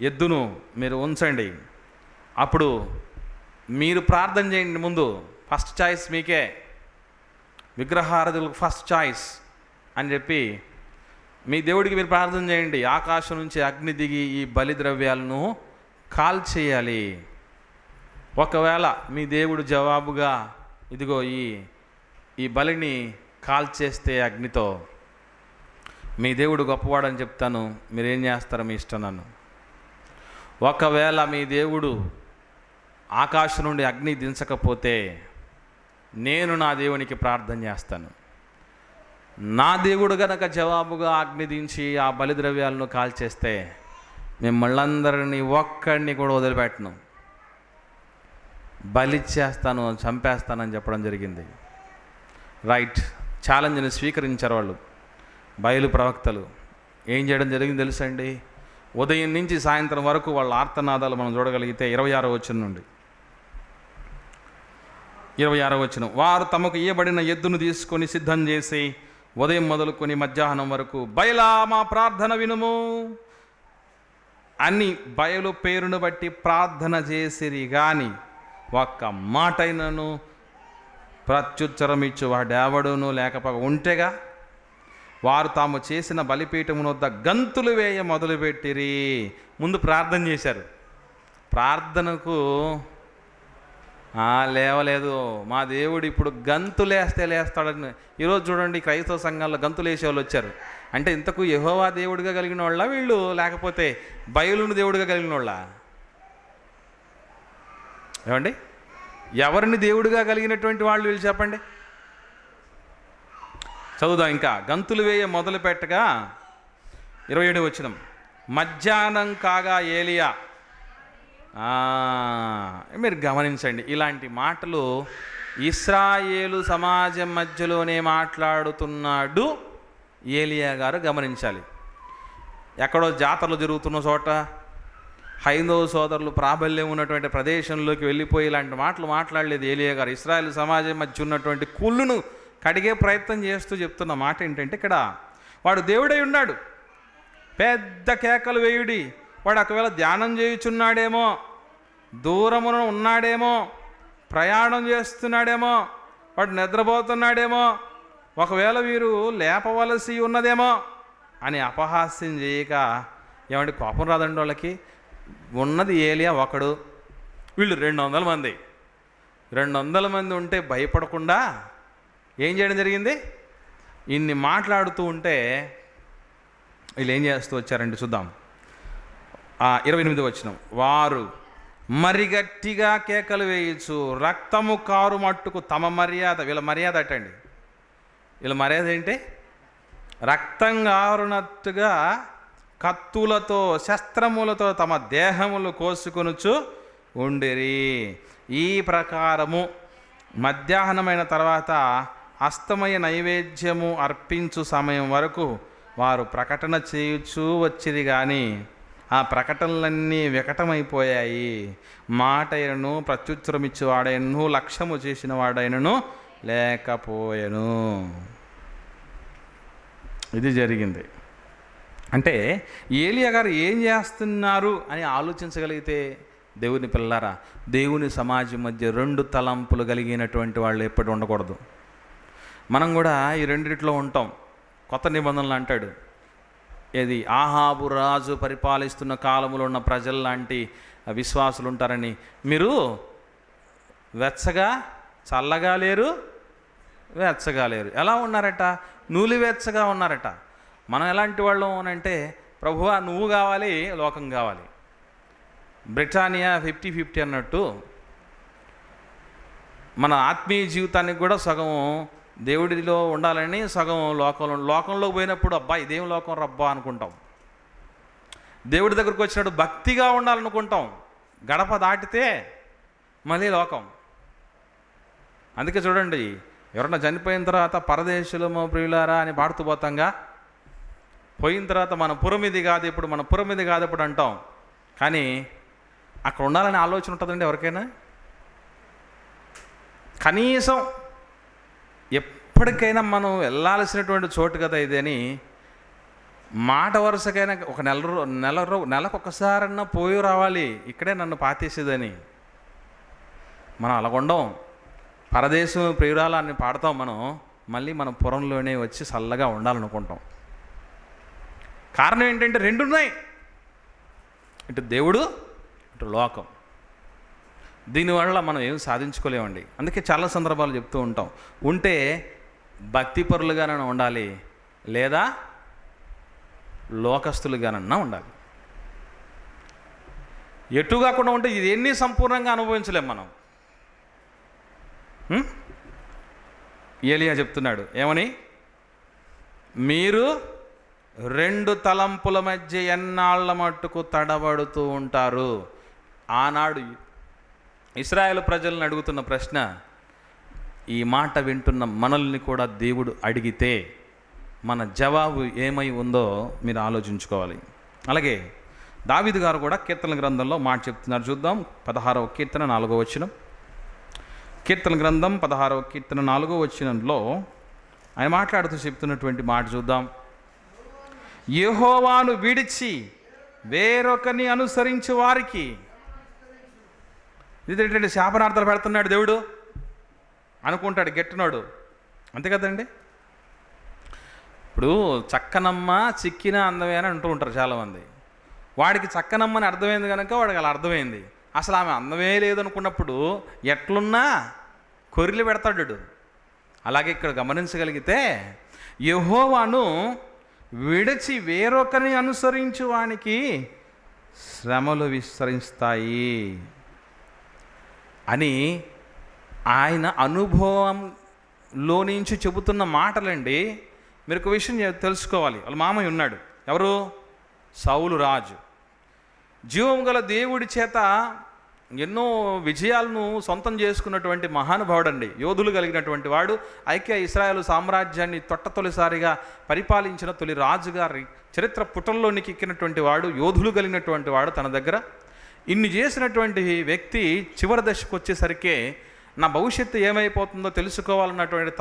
ఎద్దును మీరు ఉంచండి, అప్పుడు మీరు ప్రార్థన చేయండి. ముందు ఫస్ట్ చాయిస్ మీకే, విగ్రహారాధకులకు ఫస్ట్ చాయిస్ అని చెప్పి మీ దేవుడికి మీరు ప్రార్థన చేయండి. ఆకాశం నుంచి అగ్ని దిగి ఈ బలి ద్రవ్యాలను కాల్చేయాలి. ఒకవేళ మీ దేవుడు జవాబుగా ఇదిగో ఈ బలిని కాల్చేస్తే అగ్నితో, మీ దేవుడు గొప్పవాడని చెప్తాను, మీరేం చేస్తారో మీ ఇష్టం నన్ను. ఒకవేళ మీ దేవుడు ఆకాశం నుండి అగ్ని దించకపోతే నేను నా దేవునికి ప్రార్థన చేస్తాను. నా దేవుడు గనక జవాబుగా అగ్ని దించి ఆ బలిద్రవ్యాలను కాల్చేస్తే మిమ్మల్ని ఒక్కడిని కూడా వదిలిపెట్టను, బలిచ్చేస్తాను, చంపేస్తానని చెప్పడం జరిగింది. రైట్, ఛాలెంజ్ని స్వీకరించారు వాళ్ళు. బయలు ప్రవక్తలు ఏం చేయడం జరిగింది తెలుసండి, ఉదయం నుంచి సాయంత్రం వరకు వాళ్ళ ఆర్తనాదాలు మనం చూడగలిగితే 26వ వచనం నుండి 26వ వచనం, వారు తమకు ఇయ్యబడిన ఎద్దును తీసుకొని సిద్ధం చేసి ఉదయం మొదలుకొని మధ్యాహ్నం వరకు బయలా మా ప్రార్థన వినుము అని బయలు పేరును బట్టి ప్రార్థన చేసిరి గాని ఒక్క మాటైనను ప్రత్యుత్తరం ఇచ్చు వాడెవడును లేకపోగా ఉంటేగా వారు తాము చేసిన బలిపీఠమును వద్ద గంతులు వేయ మొదలుపెట్టిరి. ముందు ప్రార్థన చేశారు. ప్రార్థనకు లేవలేదు, మా దేవుడు ఇప్పుడు గంతులేస్తే లేస్తాడని. ఈరోజు చూడండి, క్రైస్తవ సంఘాల్లో గంతులు వేసే వాళ్ళు వచ్చారు. అంటే ఇంతకు యెహోవా దేవుడిగా కలిగిన వాళ్ళ వీళ్ళు, లేకపోతే బయలును దేవుడిగా కలిగిన వాళ్ళ? ఏమండి, ఎవరిని దేవుడిగా కలిగినటువంటి వాళ్ళు వీళ్ళు చెప్పండి. చదువుదాం ఇంకా. గంతులు వేయ మొదలు పెట్టగా 27వ వచనం, మధ్యాహ్నం కాగా ఏలియా. మీరు గమనించండి, ఇలాంటి మాటలు ఇశ్రాయేలు సమాజం మధ్యలోనే మాట్లాడుతున్నాడు ఏలియా గారు. గమనించాలి, ఎక్కడో జాతరలు జరుగుతున్న చోట హైందవ సోదరులు ప్రాబల్యం ఉన్నటువంటి ప్రదేశంలోకి వెళ్ళిపోయి ఇలాంటి మాటలు మాట్లాడలేదు ఏలియా గారు. ఇశ్రాయేలు సమాజం మధ్య ఉన్నటువంటి కుళ్ళును కడిగే ప్రయత్నం చేస్తూ చెప్తున్న మాట ఏంటంటే, ఇక్కడ వాడు దేవుడై ఉన్నాడు, పెద్ద కేకలు వేయుడి, వాడు ఒకవేళ ధ్యానం చేయుచున్నాడేమో, దూరమున ఉన్నాడేమో, ప్రయాణం చేస్తున్నాడేమో, వాడు నిద్రపోతున్నాడేమో, ఒకవేళ వీరు లేపవలసి ఉన్నదేమో అని అపహాస్యం చేయక, ఏమంటే కోపం రాదండి వాళ్ళకి. ఉన్నది ఏలియా ఒకడు, వీళ్ళు 200 మంది. 200 మంది ఉంటే భయపడకుండా ఏం చేయడం జరిగింది? ఇన్ని మాట్లాడుతూ ఉంటే వీళ్ళు ఏం చేస్తూ వచ్చారండి చూద్దాం. 28వ వచనం, వారు మరి గట్టిగా కేకలు వేయచ్చు, రక్తము కారు మట్టుకు తమ మర్యాద. వీళ్ళ మర్యాద అటండి. వీళ్ళ మర్యాద ఏంటి? రక్తం కారునట్టుగా కత్తులతో శస్త్రములతో తమ దేహములు కోసుకొనుచు ఉండిరి. ఈ ప్రకారము మధ్యాహ్నమైన తర్వాత అస్తమయ నైవేద్యము అర్పించు సమయం వరకు వారు ప్రకటన చేయుచూ వచ్చింది, కానీ ఆ ప్రకటనలన్నీ వికటమైపోయాయి. మాట అయినను ప్రత్యుత్తరం ఇచ్చేవాడైనను లక్ష్యము చేసిన వాడైనను లేకపోయెను. ఇది జరిగింది. అంటే ఏలియా గారు ఏం చేస్తున్నారు అని ఆలోచించగలిగితే, దేవుని పిల్లారా, దేవుని సమాజం మధ్య 2 తలంపులు కలిగినటువంటి వాళ్ళు ఎప్పుడు ఉండకూడదు. మనం కూడా ఈ రెండిట్లో ఉంటాం. కొత్త నిబంధనలు అంటాడు, ఏది ఆహాబు రాజు పరిపాలిస్తున్న కాలంలో ఉన్న ప్రజల లాంటి విశ్వాసులు ఉంటారని. మీరు వెచ్చగా చల్లగా లేరు, వెచ్చగా లేరు. ఎలా ఉన్నారట? నూలివెచ్చగా ఉన్నారట. మనం ఎలాంటి వాళ్ళం అని అంటే, ప్రభువా నువ్వు కావాలి, లోకం కావాలి. బ్రిటానియా 50-50 అన్నట్టు మన ఆత్మీయ జీవితానికి కూడా సగం దేవుడిలో ఉండాలని, సగం లోకంలో పోయినప్పుడు అబ్బా ఇదేం లోకం రబ్బా అనుకుంటాం. దేవుడి దగ్గరకు వచ్చినప్పుడు భక్తిగా ఉండాలనుకుంటాం. గడప దాటితే మళ్ళీ లోకం. అందుకే చూడండి, ఎవరన్నా చనిపోయిన తర్వాత పరదేశులము ప్రియులారా అని పాడుతూ పోతాంగా, పోయిన తర్వాత మన పురమిది కాదు ఇప్పుడు, మన పురమిది కాదు ఇప్పుడు అంటాం. కానీ అక్కడ ఉండాలనే ఆలోచన ఉంటుందండి ఎవరికైనా? కనీసం ఎప్పటికైనా మనం వెళ్ళాల్సినటువంటి చోటు కదా ఇది అని మాట వరుసకైనా ఒక నెలకు ఒకసారన్నా పోయి రావాలి, ఇక్కడే నన్ను పాతేసేదని. మనం అలాగుండం. పరదేశం ప్రియురాలాన్ని పాడతాం మనం, మళ్ళీ మన పురంలోనే వచ్చి చల్లగా ఉండాలనుకుంటాం. కారణం ఏంటంటే రెండు ఉన్నాయి, ఇటు దేవుడు ఇటు లోకం. దీనివల్ల మనం ఏం సాధించుకోలేమండి. అందుకే చాలా సందర్భాలు చెప్తూ ఉంటాం, ఉంటే భక్తిపరులుగానన్నా ఉండాలి, లేదా లోకస్తులుగానన్నా ఉండాలి. ఎటు కాకుండా ఉంటే ఇది ఎన్ని సంపూర్ణంగా అనుభవించలేం మనం. ఏలియా చెప్తున్నాడు ఏమని? మీరు 2 తలంపుల మధ్య ఎన్నాళ్ళ మట్టుకు తడబడుతూ ఉంటారు. ఆనాడు ఇశ్రాయేలు ప్రజలను అడుగుతున్న ప్రశ్న, ఈ మాట వింటున్న మనల్ని కూడా దేవుడు అడిగితే మన జవాబు ఏమై ఉందో మీరు ఆలోచించుకోవాలి. అలాగే దావీదు గారు కూడా కీర్తన గ్రంథంలో మాట చెప్తున్నారు. చూద్దాం. 16వ కీర్తన 4వ వచనం. కీర్తన గ్రంథం 16వ కీర్తన 4వ వచనంలో ఆయన మాట్లాడుతూ చెప్తున్నటువంటి మాట చూద్దాం. యెహోవాను విడిచి వేరొకని అనుసరించే వారికి, ఇదేంటంటే శాపనార్థాలు పెడుతున్నాడు దేవుడు అనుకుంటాడు గెట్టునాడు, అంతే కదండి. ఇప్పుడు చక్కనమ్మ చిక్కిన అందమే అని అంటూ ఉంటారు చాలామంది. వాడికి చక్కనమ్మని అర్థమైంది కనుక వాడికి అలా అర్థమైంది. అసలు ఆమె అందమే లేదనుకున్నప్పుడు ఎట్లున్నా కొర్రెలు పెడతాడు. అలాగే ఇక్కడ గమనించగలిగితే, యెహోవాను విడిచి వేరొకరిని అనుసరించు వానికి శ్రమలు విస్తరిస్తాయి అని ఆయన అనుభవంలో నుంచి చెబుతున్న మాటలండి. మీరు ఒక విషయం తెలుసుకోవాలి. వాళ్ళ మామయ్య ఉన్నాడు, ఎవరు? సౌలు రాజు. జీవం గల దేవుడి చేత ఎన్నో విజయాలను సొంతం చేసుకున్నటువంటి మహానుభావుడు అండి. యోధులు కలిగినటువంటి వాడు. ఐక్య ఇశ్రాయేలు సామ్రాజ్యాన్ని తొలిసారిగా పరిపాలించిన తొలి రాజుగారి చరిత్ర పుటల్లోనికి ఎక్కినటువంటి వాడు, యోధులు కలిగినటువంటి వాడు. తన దగ్గర ఇన్ని చేసినటువంటి వ్యక్తి చివరి దశకు వచ్చేసరికి నా భవిష్యత్తు ఏమైపోతుందో తెలుసుకోవాలన్నటువంటి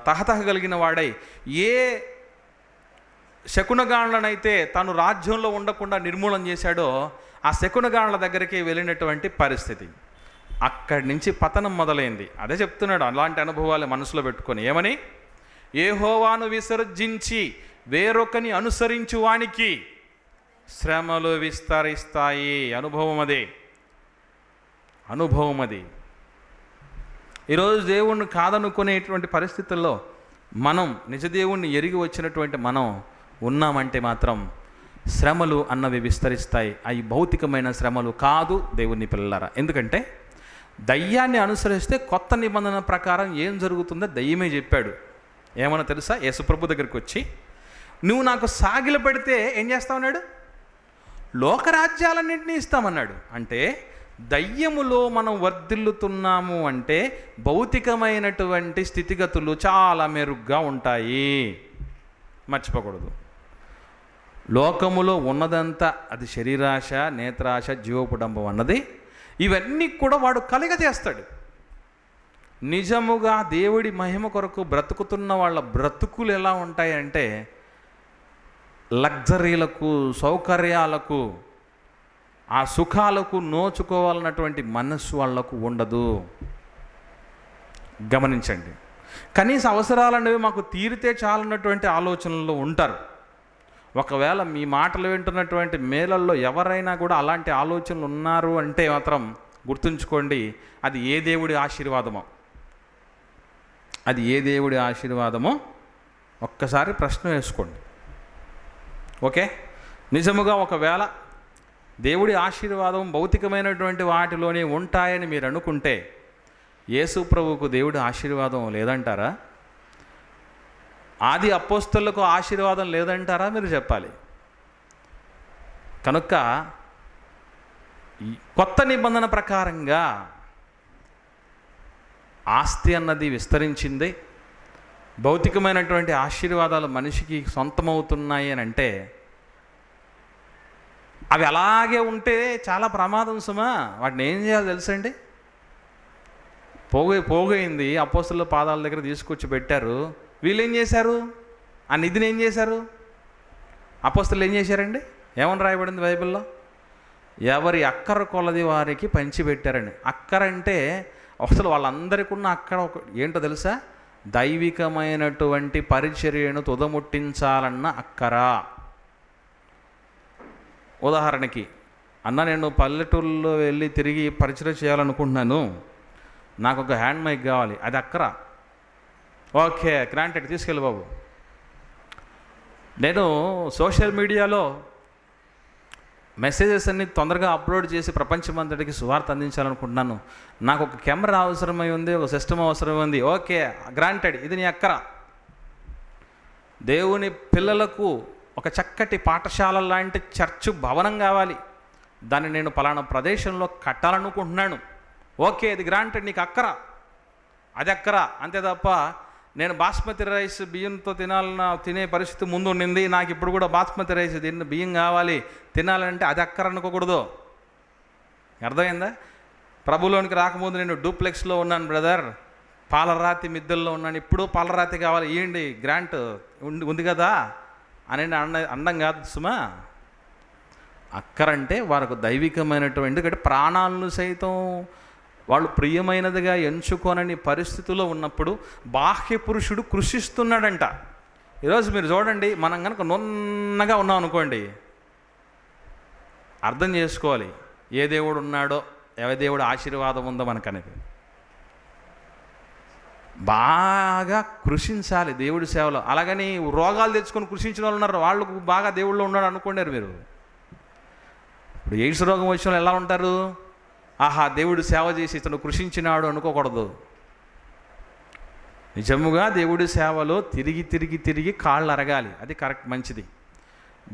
తహతహ కలిగిన వాడై, ఏ శకునగాండ్లనైతే తాను రాజ్యంలో ఉండకుండా నిర్మూలన చేశాడో ఆ శకునగాండ్ల దగ్గరికి వెళ్ళినటువంటి పరిస్థితి. అక్కడి నుంచి పతనం మొదలైంది. అదే చెప్తున్నాడు. అలాంటి అనుభవాలు మనసులో పెట్టుకొని ఏమని? యెహోవాను విసర్జించి వేరొకని అనుసరించు వానికి శ్రమలు విస్తరిస్తాయి. అనుభవం అది. ఈరోజు దేవుణ్ణి కాదనుకునేటువంటి పరిస్థితుల్లో మనం నిజదేవుణ్ణి ఎరిగి వచ్చినటువంటి మనం ఉన్నామంటే మాత్రం శ్రమలు అన్నవి విస్తరిస్తాయి. అవి భౌతికమైన శ్రమలు కాదు దేవుని పిల్లలారా. ఎందుకంటే దయ్యాన్ని అనుసరిస్తే కొత్త నిబంధన ప్రకారం ఏం జరుగుతుందో దయ్యమే చెప్పాడు. ఏమన్నా తెలుసా? యేసుప్రభు దగ్గరికి వచ్చి, నువ్వు నాకు సాగిల పెడితే ఏం చేస్తామన్నాడు? లోకరాజ్యాలన్నింటినీ ఇస్తామన్నాడు. అంటే దయ్యములో మనం వర్ధిల్లుతున్నాము అంటే భౌతికమైనటువంటి స్థితిగతులు చాలా మెరుగ్గా ఉంటాయి. మర్చిపోకూడదు. లోకములో ఉన్నదంతా అది శరీరాశ, నేత్రాశ, జీవపుడంబం అన్నది, ఇవన్నీ కూడా వాడు కలుగజేస్తాడు. నిజముగా దేవుడి మహిమ కొరకు బ్రతుకుతున్న వాళ్ళ బ్రతుకులు ఎలా ఉంటాయంటే లగ్జరీలకు, సౌకర్యాలకు, ఆ సుఖాలకు నోచుకోవాలన్నటువంటి మనస్సు వాళ్లకు ఉండదు. గమనించండి. కనీస అవసరాలనేవి మాకు తీరితే చాలన్నటువంటి ఆలోచనల్లో ఉంటారు. ఒకవేళ మీ మాటలు వింటున్నటువంటి మేలల్లో ఎవరైనా కూడా అలాంటి ఆలోచనలు ఉన్నారు అంటే మాత్రం గుర్తుంచుకోండి, అది ఏ దేవుడి ఆశీర్వాదమో, అది ఏ దేవుడి ఆశీర్వాదమో ఒక్కసారి ప్రశ్న వేసుకోండి. ఓకే, నిజముగా ఒకవేళ దేవుడి ఆశీర్వాదం భౌతికమైనటువంటి వాటిలోనే ఉంటాయని మీరు అనుకుంటే యేసు ప్రభువుకు దేవుడి ఆశీర్వాదం లేదంటారా? ఆది అపోస్తలులకు ఆశీర్వాదం లేదంటారా? మీరు చెప్పాలి. కనుక కొత్త నిబంధన ప్రకారంగా ఆస్తి అన్నది విస్తరించింది, భౌతికమైనటువంటి ఆశీర్వాదాలు మనిషికి సొంతమవుతున్నాయి అని అంటే అవి అలాగే ఉంటే చాలా ప్రమాదం సుమా. వాటిని ఏం చేయాలో తెలుసండి? పోగైంది అపోస్తలుల పాదాల దగ్గర తీసుకొచ్చి పెట్టారు. వీళ్ళు ఏం చేశారు? ఆ నిధిని ఏం చేశారు? అపోస్తలులు ఏం చేశారండి? ఏమని రాయబడింది బైబిల్లో? ఎవరి అక్కర కొలది వారికి పంచిపెట్టారండి. అక్కర అంటే అసలు వాళ్ళందరికీ ఉన్న అక్కర ఏంటో తెలుసా? దైవికమైనటువంటి పరిచర్యను తుదముట్టించాలన్న అక్కర. ఉదాహరణకి, అన్న నేను పల్లెటూరులో వెళ్ళి తిరిగి పరిచయం చేయాలనుకుంటున్నాను, నాకు ఒక హ్యాండ్ మైక్ కావాలి, అది అక్కర. ఓకే, గ్రాంటెడ్, తీసుకెళ్ళి బాబు. నేను సోషల్ మీడియాలో మెసేజెస్ అన్ని తొందరగా అప్లోడ్ చేసి ప్రపంచమంతటికి సువార్త అందించాలనుకుంటున్నాను, నాకు ఒక కెమెరా అవసరమై ఉంది, ఒక సిస్టమ్ అవసరం ఉంది. ఓకే, గ్రాంటెడ్, ఇది నీ అక్కర. దేవుని పిల్లలకు ఒక చక్కటి పాఠశాల లాంటి చర్చ్ భవనం కావాలి, దాన్ని నేను పలానా ప్రదేశంలో కట్టాలనుకుంటున్నాను. ఓకే, ఇది గ్రాంటెడ్, నీకు అక్కర, అది అక్కర. అంతే తప్ప నేను బాస్మతి రైస్ బియ్యంతో తినే పరిస్థితి ముందు ఉండింది, నాకు ఇప్పుడు కూడా బాస్మతి రైస్ బియ్యం కావాలి తినాలంటే అది అక్కర అనుకోకూడదు. అర్థమైందా? ప్రభులోనికి రాకముందు నేను డూప్లెక్స్లో ఉన్నాను బ్రదర్, పాలరాతి మిద్దెల్లో ఉన్నాను, ఇప్పుడు పాలరాతి కావాలి, ఇవ్వండి గ్రాంట్ ఉంది కదా అని అండం కాదు సుమా. అక్కరంటే వారికి దైవికమైనటువంటి, ఎందుకంటే ప్రాణాలను సైతం వాళ్ళు ప్రియమైనదిగా ఎంచుకోనని పరిస్థితుల్లో ఉన్నప్పుడు బాహ్య పురుషుడు కృషిస్తున్నాడంట. ఈరోజు మీరు చూడండి, మనం కనుక నున్నగా ఉన్నాం అనుకోండి, అర్థం చేసుకోవాలి ఏ దేవుడు ఉన్నాడో, ఏ దేవుడు ఆశీర్వాదం ఉందో మనకనేది. బాగా కృషించాలి దేవుడి సేవలో. అలాగని రోగాలు తెచ్చుకొని కృషించిన వాళ్ళు ఉన్నారు, వాళ్ళు బాగా దేవుళ్ళు ఉన్నాడు అనుకోండారు మీరు. ఇప్పుడు ఎయిడ్స్ రోగం వచ్చిన వాళ్ళు ఎలా ఉంటారు? ఆహా, దేవుడు సేవ చేసి ఇతను కృషించినాడు అనుకోకూడదు. నిజముగా దేవుడి సేవలో తిరిగి తిరిగి తిరిగి కాళ్ళు అరగాలి, అది కరెక్ట్, మంచిది.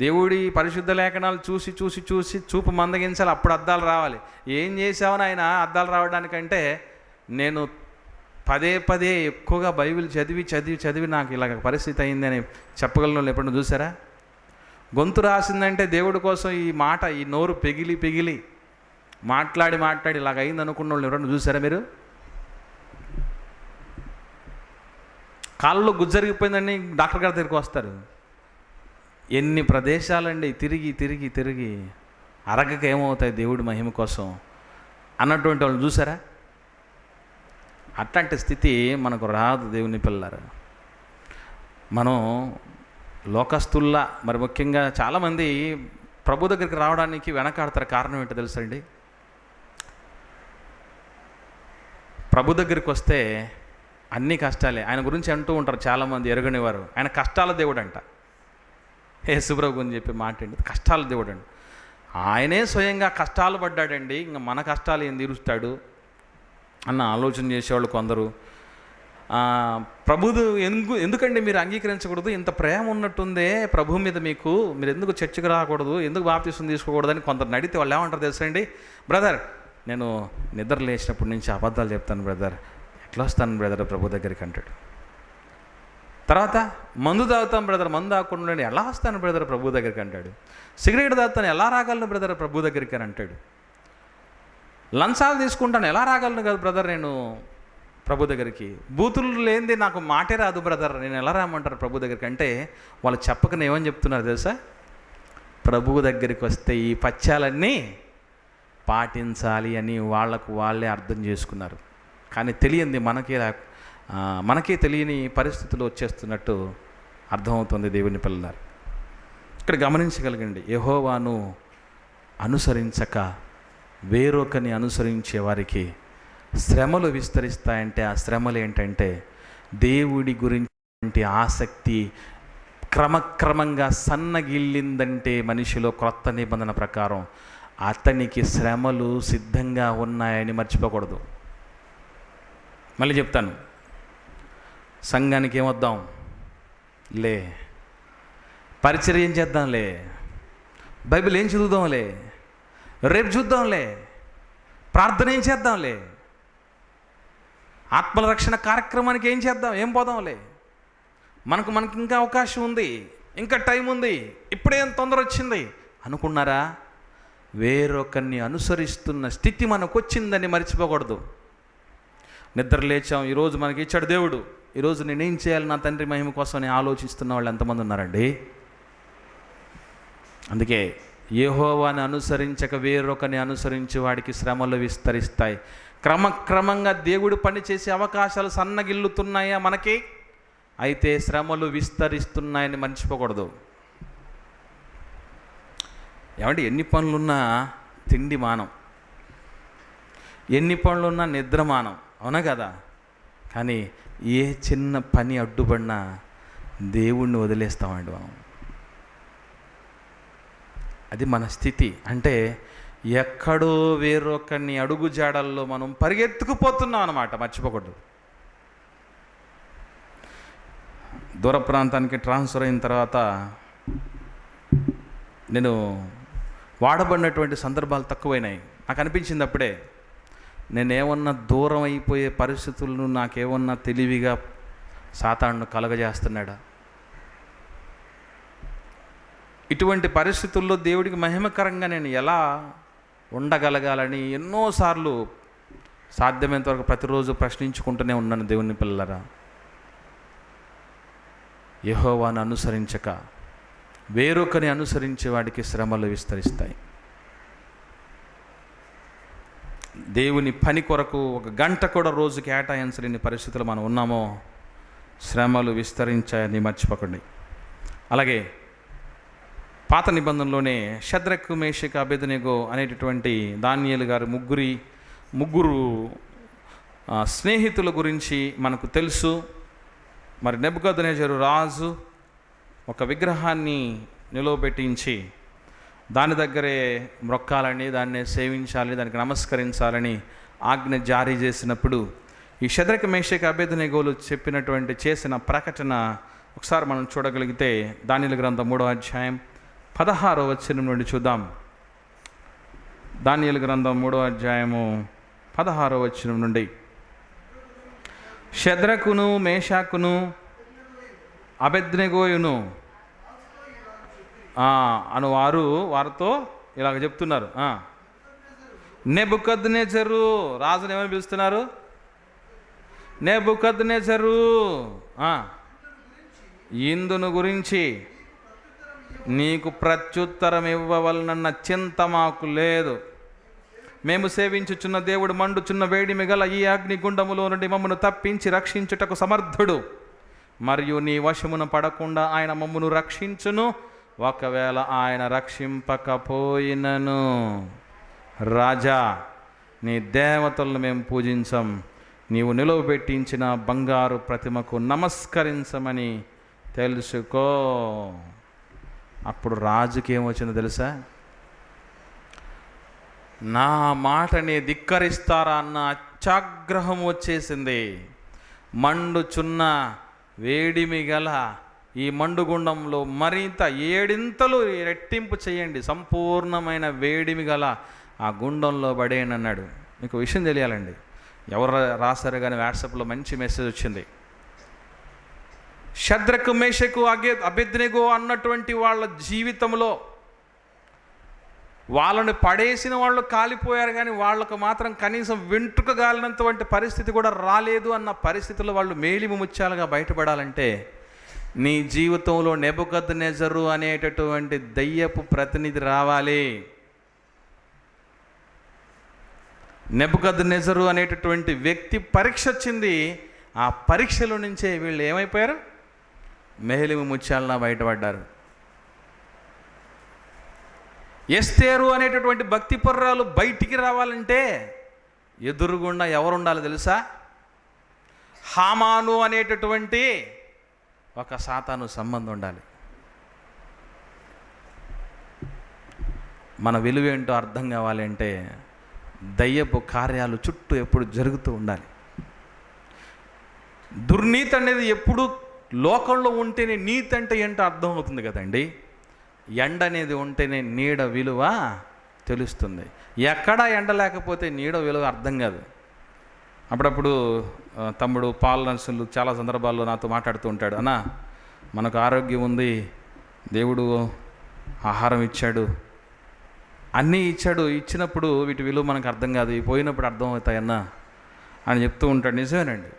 దేవుడి పరిశుద్ధ లేఖనాలు చూసి చూసి చూసి చూపు మందగించాలి, అప్పుడు అద్దాలు రావాలి. ఏం చేసావని ఆయన అద్దాలు రావడానికంటే నేను పదే పదే ఎక్కువగా బైబిల్ చదివి చదివి చదివి నాకు ఇలాగ పరిస్థితి అయిందని చెప్పగలను. ఎప్పుడన్నా చూసారా? గొంతు రాసిందంటే దేవుడి కోసం ఈ మాట, ఈ నోరు పెగిలి పెగిలి మాట్లాడి మాట్లాడి ఇలాగ అయింది అనుకున్న వాళ్ళు ఎవరన్నా చూసారా మీరు? కాళ్ళలో గుజ్జరిగిపోయిందని డాక్టర్ గారి దగ్గరికి వస్తారు. ఎన్ని ప్రదేశాలండి తిరిగి తిరిగి తిరిగి అరగక ఏమవుతాయి దేవుడి మహిమ కోసం అన్నటువంటి వాళ్ళు చూసారా? అట్లాంటి స్థితి మనకు రాదు దేవుని పిల్లలారా. మనం లోకస్తుల్లా, మరి ముఖ్యంగా చాలామంది ప్రభు దగ్గరికి రావడానికి వెనకాడతారు. కారణం ఏంటో తెలుసండి? ప్రభు దగ్గరికి వస్తే అన్ని కష్టాలే. ఆయన గురించి అంటూ ఉంటారు చాలామంది ఎరగని వారు, ఆయన కష్టాల దేవుడు అంట. యేసుప్రభు అని చెప్పి మాట ఏంటి? కష్టాల దేవుడు అండి. ఆయనే స్వయంగా కష్టాలు పడ్డాడండి, ఇంకా మన కష్టాలు ఏం తీరుస్తాడు అన్న ఆలోచన చేసేవాళ్ళు కొందరు. ప్రభువు ఎందుకండి మీరు అంగీకరించకూడదు? ఇంత ప్రేమ ఉన్నట్టుందే ప్రభు మీద మీకు, మీరు ఎందుకు చర్చకు రాకూడదు, ఎందుకు బాప్తిసం తీసుకోకూడదు అని కొందరు నడితే వాళ్ళు ఏమంటారు తెలుసండి? బ్రదర్, నేను నిద్ర లేచినప్పటి నుంచి అబద్ధాలు చెప్తాను బ్రదర్, ఎట్లా వస్తాను బ్రదర్ ప్రభు దగ్గరికి అంటాడు. తర్వాత మందు తాగుతాం బ్రదర్, మందు తాగకుండా ఎలా వస్తాను బ్రదర్ ప్రభు దగ్గరికి అంటాడు. సిగరెట్ తాగుతాను, ఎలా రాగలను బ్రదర్ ప్రభు దగ్గరికి అని అంటాడు. లంచాలు తీసుకుంటాను, ఎలా రాగలను కదా బ్రదర్ నేను ప్రభు దగ్గరికి. బూతులు లేనిది నాకు మాటే రాదు బ్రదర్, నేను ఎలా రామంటారు ప్రభు దగ్గరికి అంటే వాళ్ళు చెప్పకనే ఏమని చెప్తున్నారు తెలుసా? ప్రభువు దగ్గరికి వస్తే ఈ పత్యాలన్నీ పాటించాలి అని వాళ్లకు వాళ్ళే అర్థం చేసుకున్నారు. కానీ తెలియంది మనకే తెలియని పరిస్థితులు వచ్చేస్తున్నట్టు అర్థమవుతుంది దేవుని పిల్లలారు. ఇక్కడ గమనించగలగండి, యెహోవాను అనుసరించక వేరొకని అనుసరించే వారికి శ్రమలు విస్తరిస్తాయంటే ఆ శ్రమలు ఏంటంటే దేవుడి గురించి ఆసక్తి క్రమక్రమంగా సన్నగిల్లిందంటే మనిషిలో క్రొత్త నిబంధన ప్రకారం అతనికి శ్రమలు సిద్ధంగా ఉన్నాయని మర్చిపోకూడదు. మళ్ళీ చెప్తాను, సంఘానికి ఏమొద్దాం లే, పరిచర్య ఏం చేద్దాంలే, బైబిల్ ఏం చదువుదాంలే, రేపు చూద్దాంలే, ప్రార్థన ఏం చేద్దాంలే, ఆత్మల రక్షణ కార్యక్రమానికి ఏం చేద్దాం, ఏం పోదాంలే, మనకు ఇంకా అవకాశం ఉంది, ఇంకా టైం ఉంది, ఇప్పుడేం తొందర వచ్చింది అనుకున్నారా? వేరొకరిని అనుసరిస్తున్న స్థితి మనకు వచ్చిందని మర్చిపోకూడదు. నిద్ర లేచాం, ఈరోజు మనకి ఇచ్చాడు దేవుడు, ఈరోజు నేనేం చేయాలి నా తండ్రి మహిమ కోసం అని ఆలోచిస్తున్న వాళ్ళు ఎంతమంది ఉన్నారండి? అందుకే యెహోవాని అనుసరించక వేరొకరిని అనుసరించే వాడికి శ్రమలు విస్తరిస్తాయి. క్రమక్రమంగా దేవుడు పని చేసే అవకాశాలు సన్నగిల్లుతున్నాయా మనకి? అయితే శ్రమలు విస్తరిస్తున్నాయని మర్చిపోకూడదు. ఏమంటే ఎన్ని పనులున్నా తిండి మానం, ఎన్ని పనులున్నా నిద్ర మానం, అవునా కదా? కానీ ఏ చిన్న పని అడ్డుపడినా దేవుణ్ణి వదిలేస్తామండి మనం. అది మన స్థితి. అంటే ఎక్కడో వేరొకరిని అడుగు జాడల్లో మనం పరిగెత్తుకుపోతున్నాం అన్నమాట, మర్చిపోకూడదు. దూర ప్రాంతానికి ట్రాన్స్ఫర్ అయిన తర్వాత నేను వాడబడినటువంటి సందర్భాలు తక్కువైనాయి. నాకు అనిపించింది అప్పుడే, నేనేమన్నా దూరం అయిపోయే పరిస్థితులను నాకేమన్నా తెలివిగా సాతానుడు కలగజేస్తున్నాడా? ఇటువంటి పరిస్థితుల్లో దేవుడికి మహిమకరంగా నేను ఎలా ఉండగలగాలని ఎన్నోసార్లు సాధ్యమైనంత వరకు ప్రతిరోజు ప్రశ్నించుకుంటూనే ఉన్నాను. దేవుని పిల్లరా, యెహోవాను అనుసరించక వేరొకరిని అనుసరించే వాడికి శ్రమలు విస్తరిస్తాయి. దేవుని పని కొరకు 1 గంట కూడా రోజు కేటాయించలేని పరిస్థితులు మనం ఉన్నామో శ్రమలు విస్తరించాయని మర్చిపోకండి. అలాగే పాత నిబంధనలోనే షద్రకు, మేషకు, అబేద్నెగో అనేటటువంటి దానియేలు గారు ముగ్గురు స్నేహితుల గురించి మనకు తెలుసు. మరి నెబుకద్నెజరు రాజు ఒక విగ్రహాన్ని నిలువబెట్టించి దాని దగ్గరే మ్రొక్కాలని, దాన్ని సేవించాలి, దానికి నమస్కరించాలని ఆజ్ఞ జారీ చేసినప్పుడు ఈ షద్రకు, మేషకు, అబేద్నెగోలు చేసిన ప్రకటన ఒకసారి మనం చూడగలిగితే దానియేలు గ్రంథం 3వ అధ్యాయం 16వ వచనం నుండి చూద్దాం. దానియేలు గ్రంథం 3వ అధ్యాయము 16వ వచనం నుండి, షద్రకును, మేషాకును, అబేద్నెగోయును అను వారితో ఇలాగ చెప్తున్నారు. నెబుకద్నెజరు, రాజుని ఏమని పిలుస్తున్నారు? నెబుకద్నెజరు, ఇందును గురించి నీకు ప్రత్యుత్తరం ఇవ్వవలనన్న చింత మాకు లేదు. మేము సేవించుచున్న దేవుడు మండుచున్న వేడిమి గల ఈ అగ్నిగుండములో నుండి మమ్మను తప్పించి రక్షించుటకు సమర్థుడు. మరియు నీ వశమున పడకుండా ఆయన మమ్మను రక్షించును. ఒకవేళ ఆయన రక్షింపకపోయినను, రాజా, నీ దేవతలను మేము పూజించం, నీవు నిలువబెట్టించిన బంగారు ప్రతిమకు నమస్కరించమని తెలుసుకో. అప్పుడు రాజుకి ఏమొచ్చిందో తెలుసా? నా మాటని ధిక్కరిస్తారా అన్న అత్యాగ్రహం వచ్చేసింది. మండుచున్న వేడిమి గల ఈ మండుగుండంలో మరింత 7 రెట్టింపు చేయండి, సంపూర్ణమైన వేడిమి గల ఆ గుండంలో పడేయండి అన్నాడు. మీకు విషయం తెలియాలండి, ఎవరు రాశారు కానీ వాట్సాప్లో మంచి మెసేజ్ వచ్చింది. షద్రకు, మేషకు, అబేద్నెగో అన్నటువంటి వాళ్ళ జీవితంలో వాళ్ళని పడేసిన వాళ్ళు కాలిపోయారు, కానీ వాళ్ళకు మాత్రం కనీసం వెంట్రుక గాలినంతవంటి పరిస్థితి కూడా రాలేదు అన్న పరిస్థితుల్లో వాళ్ళు మేలిమి ముత్యాలుగా బయటపడాలంటే నీ జీవితంలో నెబుకద్నెజరు అనేటటువంటి దయ్యపు ప్రతినిధి రావాలి. నెబుకద్నెజరు అనేటటువంటి వ్యక్తి పరీక్ష వచ్చింది. ఆ పరీక్షలో నుంచే వీళ్ళు ఏమైపోయారు? మేలిమి ముత్యాలన బయటపడ్డారు. ఎస్తేరు అనేటటువంటి భక్తి పర్రాలు బయటికి రావాలంటే ఎదురుగుండా ఎవరు ఉండాలి తెలుసా? హామాను అనేటటువంటి ఒక సాతాను సంబంధం ఉండాలి. మన విలువేంటో అర్థం కావాలి అంటే దయ్యపు కార్యాలు చుట్టూ ఎప్పుడు జరుగుతూ ఉండాలి. దుర్నీతి అనేది ఎప్పుడు లోకంలో ఉంటేనే నీతి అంటే ఏంటో అర్థం అవుతుంది కదండి. ఎండ అనేది ఉంటేనే నీడ విలువ తెలుస్తుంది. ఎక్కడా ఎండ లేకపోతే నీడ విలువ అర్థం కాదు. అప్పుడప్పుడు తమ్ముడు పాల్ నర్సులు చాలా సందర్భాల్లో నాతో మాట్లాడుతూ ఉంటాడు, అన్నా మనకు ఆరోగ్యం ఉంది, దేవుడు ఆహారం ఇచ్చాడు, అన్నీ ఇచ్చాడు, ఇచ్చినప్పుడు వీటి విలువ మనకు అర్థం కాదు, ఇవి పోయినప్పుడు అర్థం అవుతాయన్నా అని చెప్తూ ఉంటాడు. నిజమేనండి,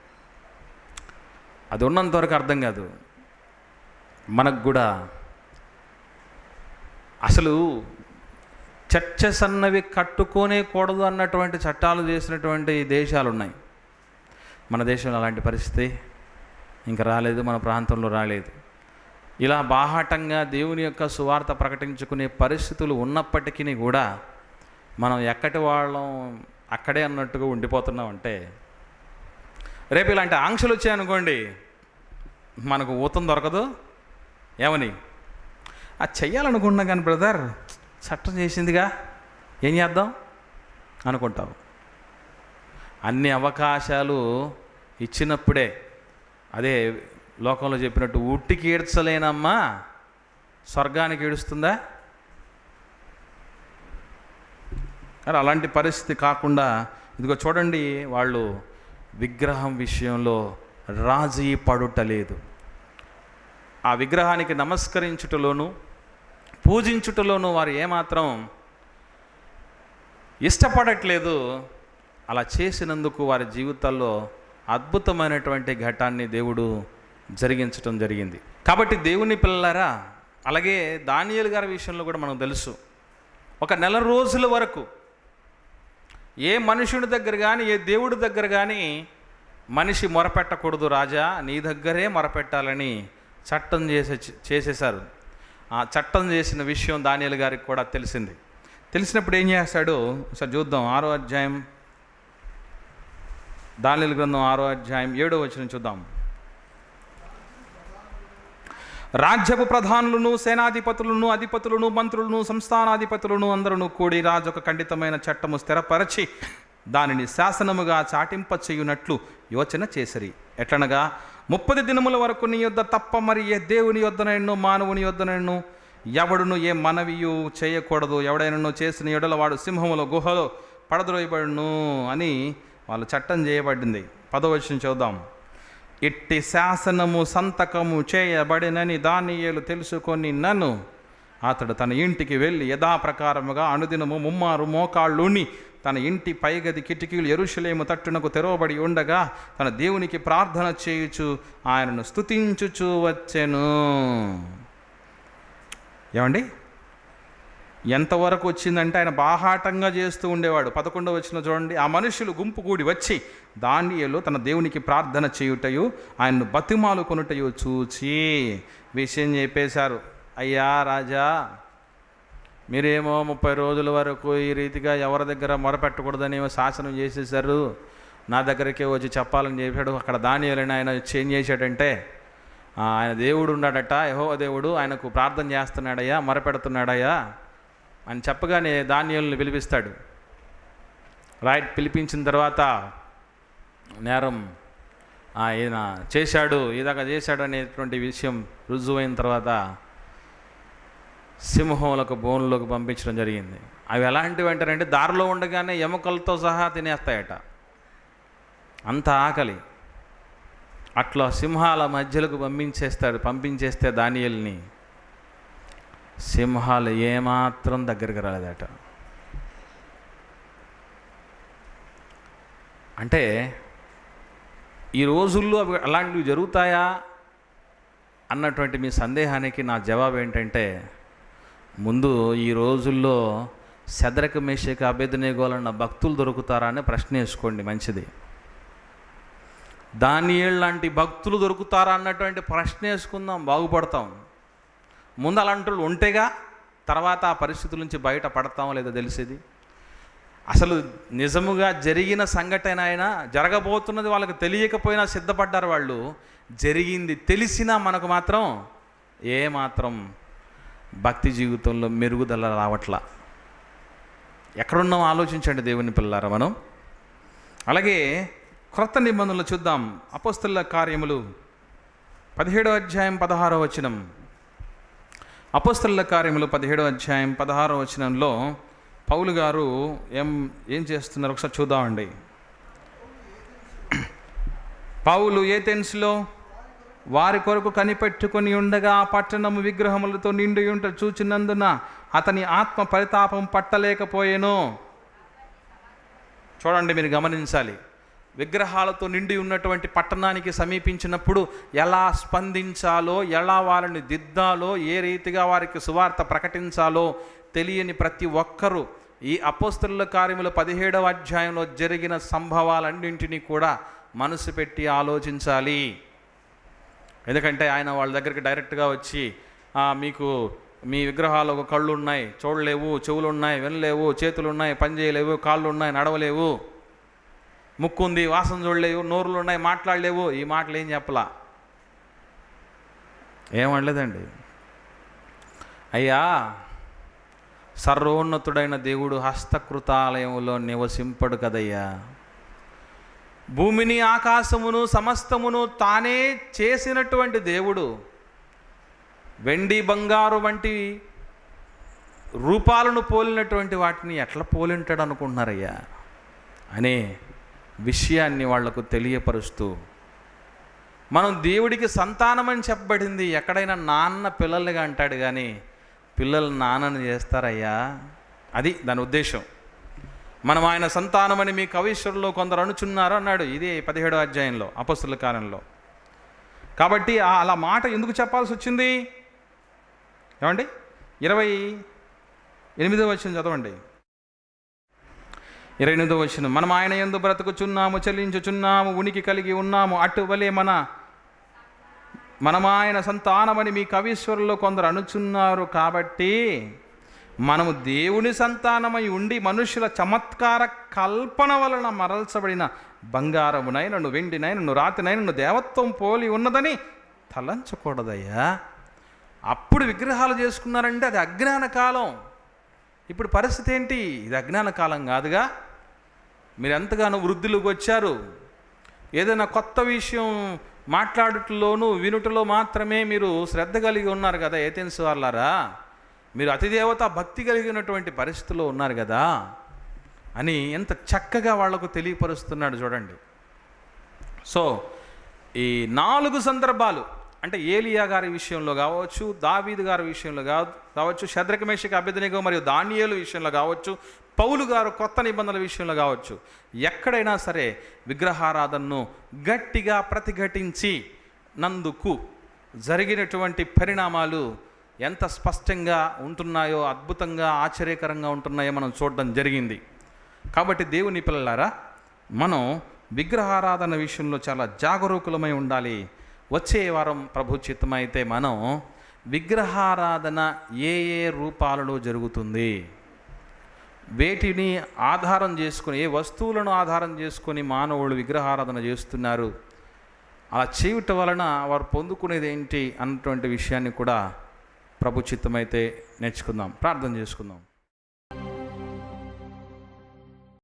అది ఉన్నంతవరకు అర్థం కాదు. మనకు కూడా అసలు చర్చెస్ అన్నవి కట్టుకోనే కూడదు అన్నటువంటి చట్టాలు చేసినటువంటి దేశాలు ఉన్నాయి. మన దేశంలో అలాంటి పరిస్థితి ఇంకా రాలేదు, మన ప్రాంతంలో రాలేదు. ఇలా బాహాటంగా దేవుని యొక్క సువార్త ప్రకటించుకునే పరిస్థితులు ఉన్నప్పటికీ కూడా మనం ఎక్కటి వాళ్ళం అక్కడే అన్నట్టుగా ఉండిపోతున్నామంటే, రేపు ఇలాంటి ఆంక్షలు వచ్చాయనుకోండి, మనకు ఊతం దొరకదు. ఏమని అది చెయ్యాలనుకుంటున్నా కానీ బ్రదర్ చట్టం చేసిందిగా ఏం చేద్దాం అనుకుంటావు. అన్ని అవకాశాలు ఇచ్చినప్పుడే, అదే లోకంలో చెప్పినట్టు ఉట్టికి ఏడ్చలేనమ్మా స్వర్గానికి ఏడుస్తుందా? కానీ అలాంటి పరిస్థితి కాకుండా ఇదిగో చూడండి, వాళ్ళు విగ్రహం విషయంలో రాజీ పడుటలేదు. ఆ విగ్రహానికి నమస్కరించుటలోను పూజించుటలోను వారు ఏమాత్రం ఇష్టపడట్లేదు. అలా చేసినందుకు వారి జీవితాల్లో అద్భుతమైనటువంటి ఘట్టాన్ని దేవుడు జరిగించటం జరిగింది. కాబట్టి దేవుని పిల్లలారా, అలాగే దానియేలు గారి విషయంలో కూడా మనకు తెలుసు, ఒక నెల రోజుల వరకు ఏ మనుషుడి దగ్గర కానీ ఏ దేవుడి దగ్గర కానీ మనిషి మొరపెట్టకూడదు, రాజా నీ దగ్గరే మొరపెట్టాలని చట్టం చేసేశారు. ఆ చట్టం చేసిన విషయం దానియేలు గారికి కూడా తెలిసింది. తెలిసినప్పుడు ఏం చేస్తాడు ఒకసారి చూద్దాం. 6వ అధ్యాయం, దానియేలు గ్రంథం 6వ అధ్యాయం 7వ వచనం చూద్దాం. రాజ్యపు ప్రధానులను సేనాధిపతులను అధిపతులను మంత్రులను సంస్థానాధిపతులను అందరూ కూడి రాజు ఒక ఖండితమైన చట్టము స్థిరపరచి దానిని శాసనముగా చాటింపచేయునట్లు యోచన చేసిరి. ఎట్లనగా 30 దినముల వరకు నీ యొద్ద తప్ప మరి ఏ దేవుని యొద్దనైనను మానవుని యొద్దనైనను ఎవడును ఏ మనవియు చేయకూడదు, ఎవడైనను చేసిన ఎడల వాడు సింహముల గుహలో పడద్రోయబడును అని వాళ్ళు చట్టం చేయబడింది. 10వ వచనం చూద్దాం. ఇట్టి శాసనము సంతకము చేయబడినని దానియేలు తెలుసుకొని నన్ను అతడు తన ఇంటికి వెళ్ళి యథాప్రకారముగా అనుదినము 3 మారు మోకాళ్ళుని తన ఇంటి పైగది కిటికీలు యెరూషలేము తట్టునకు తెరవబడి ఉండగా తన దేవునికి ప్రార్థన చేయుచు ఆయనను స్తుతించుచు వచ్చెను. ఏమండి, ఎంతవరకు వచ్చిందంటే ఆయన బాహాటంగా చేస్తూ ఉండేవాడు. 11వ వచనం చూడండి. ఆ మనుషులు గుంపు కూడి వచ్చి దానియేలు తన దేవునికి ప్రార్థన చేయుటయు ఆయన్ను బతిమాలు కొనుటయు చూచి విషయం చెప్పేశారు. అయ్యా రాజా, మీరేమో 30 రోజుల వరకు ఈ రీతిగా ఎవరి దగ్గర మొరపెట్టకూడదనేమో శాసనం చేసేసారు, నా దగ్గరికే వచ్చి చెప్పాలని చెప్పాడు. అక్కడ దానియేలుని ఆయన చేంజ్ చేశాడంటే ఆయన దేవుడు ఉన్నాడట, యెహోవా దేవుడు, ఆయనకు ప్రార్థన చేస్తున్నాడయ్యా, మొరపెడుతున్నాడయ్యా అని చెప్పగానే దానియేలుని పిలిపిస్తాడు. రైట్, పిలిపించిన తర్వాత నేరం ఈయన చేశాడు, ఇదాకా చేశాడు అనేటువంటి విషయం రుజువైన తర్వాత సింహములకు బోన్లోకి పంపించడం జరిగింది. అవి ఎలాంటివి అంటారంటే దారిలో ఉండగానే ఎముకలతో సహా తినేస్తాయట, అంత ఆకలి. అట్లా సింహాల మధ్యలోకి పంపించేస్తే దానియేలుని సింహాలు ఏమాత్రం దగ్గరికి రాలేదట. అంటే ఈ రోజుల్లో అవి అలాంటివి జరుగుతాయా అన్నటువంటి మీ సందేహానికి నా జవాబు ఏంటంటే, ముందు ఈ రోజుల్లో శద్రక మేషక అబేద్నెగోలన్న భక్తులు దొరుకుతారా అని ప్రశ్న వేసుకోండి, మంచిది. దానియేలు లాంటి భక్తులు దొరుకుతారా అన్నటువంటి ప్రశ్న వేసుకుందాం, బాగుపడతాం. ముందు అలాంటి వాళ్ళు ఉంటేగా తర్వాత ఆ పరిస్థితుల నుంచి బయట పడతామో లేదో తెలిసేది. అసలు నిజముగా జరిగిన సంఘటన అయినా జరగబోతున్నది వాళ్ళకి తెలియకపోయినా సిద్ధపడ్డారు వాళ్ళు. జరిగింది తెలిసినా మనకు మాత్రం ఏమాత్రం భక్తి జీవితంలో మెరుగుదల రావట్లా. ఎక్కడున్నాం ఆలోచించండి దేవుని పిల్లారా మనం. అలాగే క్రొత్త నిబంధనలు చూద్దాం. అపోస్తలుల కార్యములు 17వ అధ్యాయం 16వ వచనం. అపోస్తలుల కార్యములు 17వ అధ్యాయం 16వ వచనంలో పౌలు గారు ఏం చేస్తున్నారు ఒకసారి చూద్దామండి. పౌలు ఏథెన్స్లో వారి కొరకు కనిపెట్టుకొని ఉండగా ఆ పట్టణము విగ్రహములతో నిండి ఉంట చూచినందున అతని ఆత్మ పరితాపం పట్టలేకపోయెను. చూడండి, మీరు గమనించాలి. విగ్రహాలతో నిండి ఉన్నటువంటి పట్టణానికి సమీపించినప్పుడు ఎలా స్పందించాలో, ఎలా వారిని దిద్దాలో, ఏ రీతిగా వారికి సువార్త ప్రకటించాలో తెలియని ప్రతి ఒక్కరూ ఈ అపోస్తలుల కార్యముల 17వ అధ్యాయంలో జరిగిన సంభవాలన్నింటినీ కూడా మనసు పెట్టి ఆలోచించాలి. ఎందుకంటే ఆయన వాళ్ళ దగ్గరికి డైరెక్ట్గా వచ్చి మీకు మీ విగ్రహాలు ఒక కళ్ళు ఉన్నాయి, చూడలేవు, చెవులు ఉన్నాయి, వినలేవు, చేతులు ఉన్నాయి, పని చేయలేవు, కాళ్ళు ఉన్నాయి, నడవలేవు, ముక్కు ఉంది, వాసన చూడలేవు, నోరులు ఉన్నాయి, మాట్లాడలేవు. ఈ మాటలు ఏం చెప్పలా, ఏమనలేదండి. అయ్యా, సర్వోన్నతుడైన దేవుడు హస్తకృతాలయంలో నివసింపడు కదయ్యా. భూమిని ఆకాశమును సమస్తమును తానే చేసినటువంటి దేవుడు వెండి బంగారు వంటి రూపాలను పోలినటువంటి వాటిని ఎట్లా పోలింటాడు అనుకుంటున్నారయ్యా అనే విషయాన్ని వాళ్లకు తెలియపరుస్తూ, మనం దేవుడికి సంతానమని చెప్పబడింది. ఎక్కడైనా నాన్న పిల్లలుగా అంటాడు కానీ పిల్లలు నాన్నని చేస్తారయ్యా, అది దాని ఉద్దేశం. మనం ఆయన సంతానమని మీ కవీశ్వరులో కొందరు అనుచున్నారు అన్నాడు. ఇదే 17వ అధ్యాయంలో అపోస్తలుల కార్యంలో. కాబట్టి అలా మాట ఎందుకు చెప్పాల్సి వచ్చింది ఏమండి? 28వ వచనం చదవండి. 28వ వచనం. మనం ఆయన యందు బ్రతుకుచున్నాము, చెల్లించుచున్నాము, ఉనికి కలిగి ఉన్నాము, అటువలే మనం ఆయన సంతానమని మీ కవీశ్వరులో కొందరు అనుచున్నారు. కాబట్టి మనము దేవుని సంతానమై ఉండి మనుషుల చమత్కార కల్పన వలన మరల్చబడిన బంగారమునైనను వెండినైనను రాతినైనను దేవత్వం పోలి ఉన్నదని తలంచకూడదయ్యా. అప్పుడు విగ్రహాలు చేసుకున్నారంటే అది అజ్ఞాన కాలం. ఇప్పుడు పరిస్థితి ఏంటి? ఇది అజ్ఞాన కాలం కాదుగా. మీరు ఎంతగానో వృద్ధిలోకి వచ్చారు. ఏదైనా కొత్త విషయం మాట్లాడుటలోనూ వినుటలో మాత్రమే మీరు శ్రద్ధ కలిగి ఉన్నారు కదా ఏథెన్స్ వాళ్ళారా. మీరు అతిదేవత భక్తి కలిగినటువంటి పరిస్థితిలో ఉన్నారు కదా అని ఎంత చక్కగా వాళ్లకు తెలియపరుస్తున్నాడు చూడండి. సో ఈ 4 సందర్భాలు, అంటే ఏలియా గారి విషయంలో కావచ్చు, దావీదు గారి విషయంలో కావచ్చు, షద్రక్ మేషక్ అబేద్నెగో మరియు దానియేలు విషయంలో కావచ్చు, పౌలు గారు కొత్త నిబంధనల విషయంలో కావచ్చు, ఎక్కడైనా సరే విగ్రహారాధనను గట్టిగా ప్రతిఘటించి నందుకు జరిగినటువంటి పరిణామాలు ఎంత స్పష్టంగా ఉంటున్నాయో, అద్భుతంగా ఆశ్చర్యకరంగా ఉంటున్నాయో మనం చూడడం జరిగింది. కాబట్టి దేవుని పిల్లలారా, మనం విగ్రహారాధన విషయంలో చాలా జాగరూకులమై ఉండాలి. వచ్చే వారం ప్రభు చిత్తమైతే మనం విగ్రహారాధన ఏ రూపాలలో జరుగుతుంది, వేటిని ఆధారం చేసుకొని, ఏ వస్తువులను ఆధారం చేసుకొని మానవులు విగ్రహారాధన చేస్తున్నారు, అలా చేయటం వలన వారు పొందుకునేది ఏంటి అన్నటువంటి విషయాన్ని కూడా ప్రభు చిత్తమైతే నేర్చుకుందాం. ప్రార్థన చేసుకుందాం.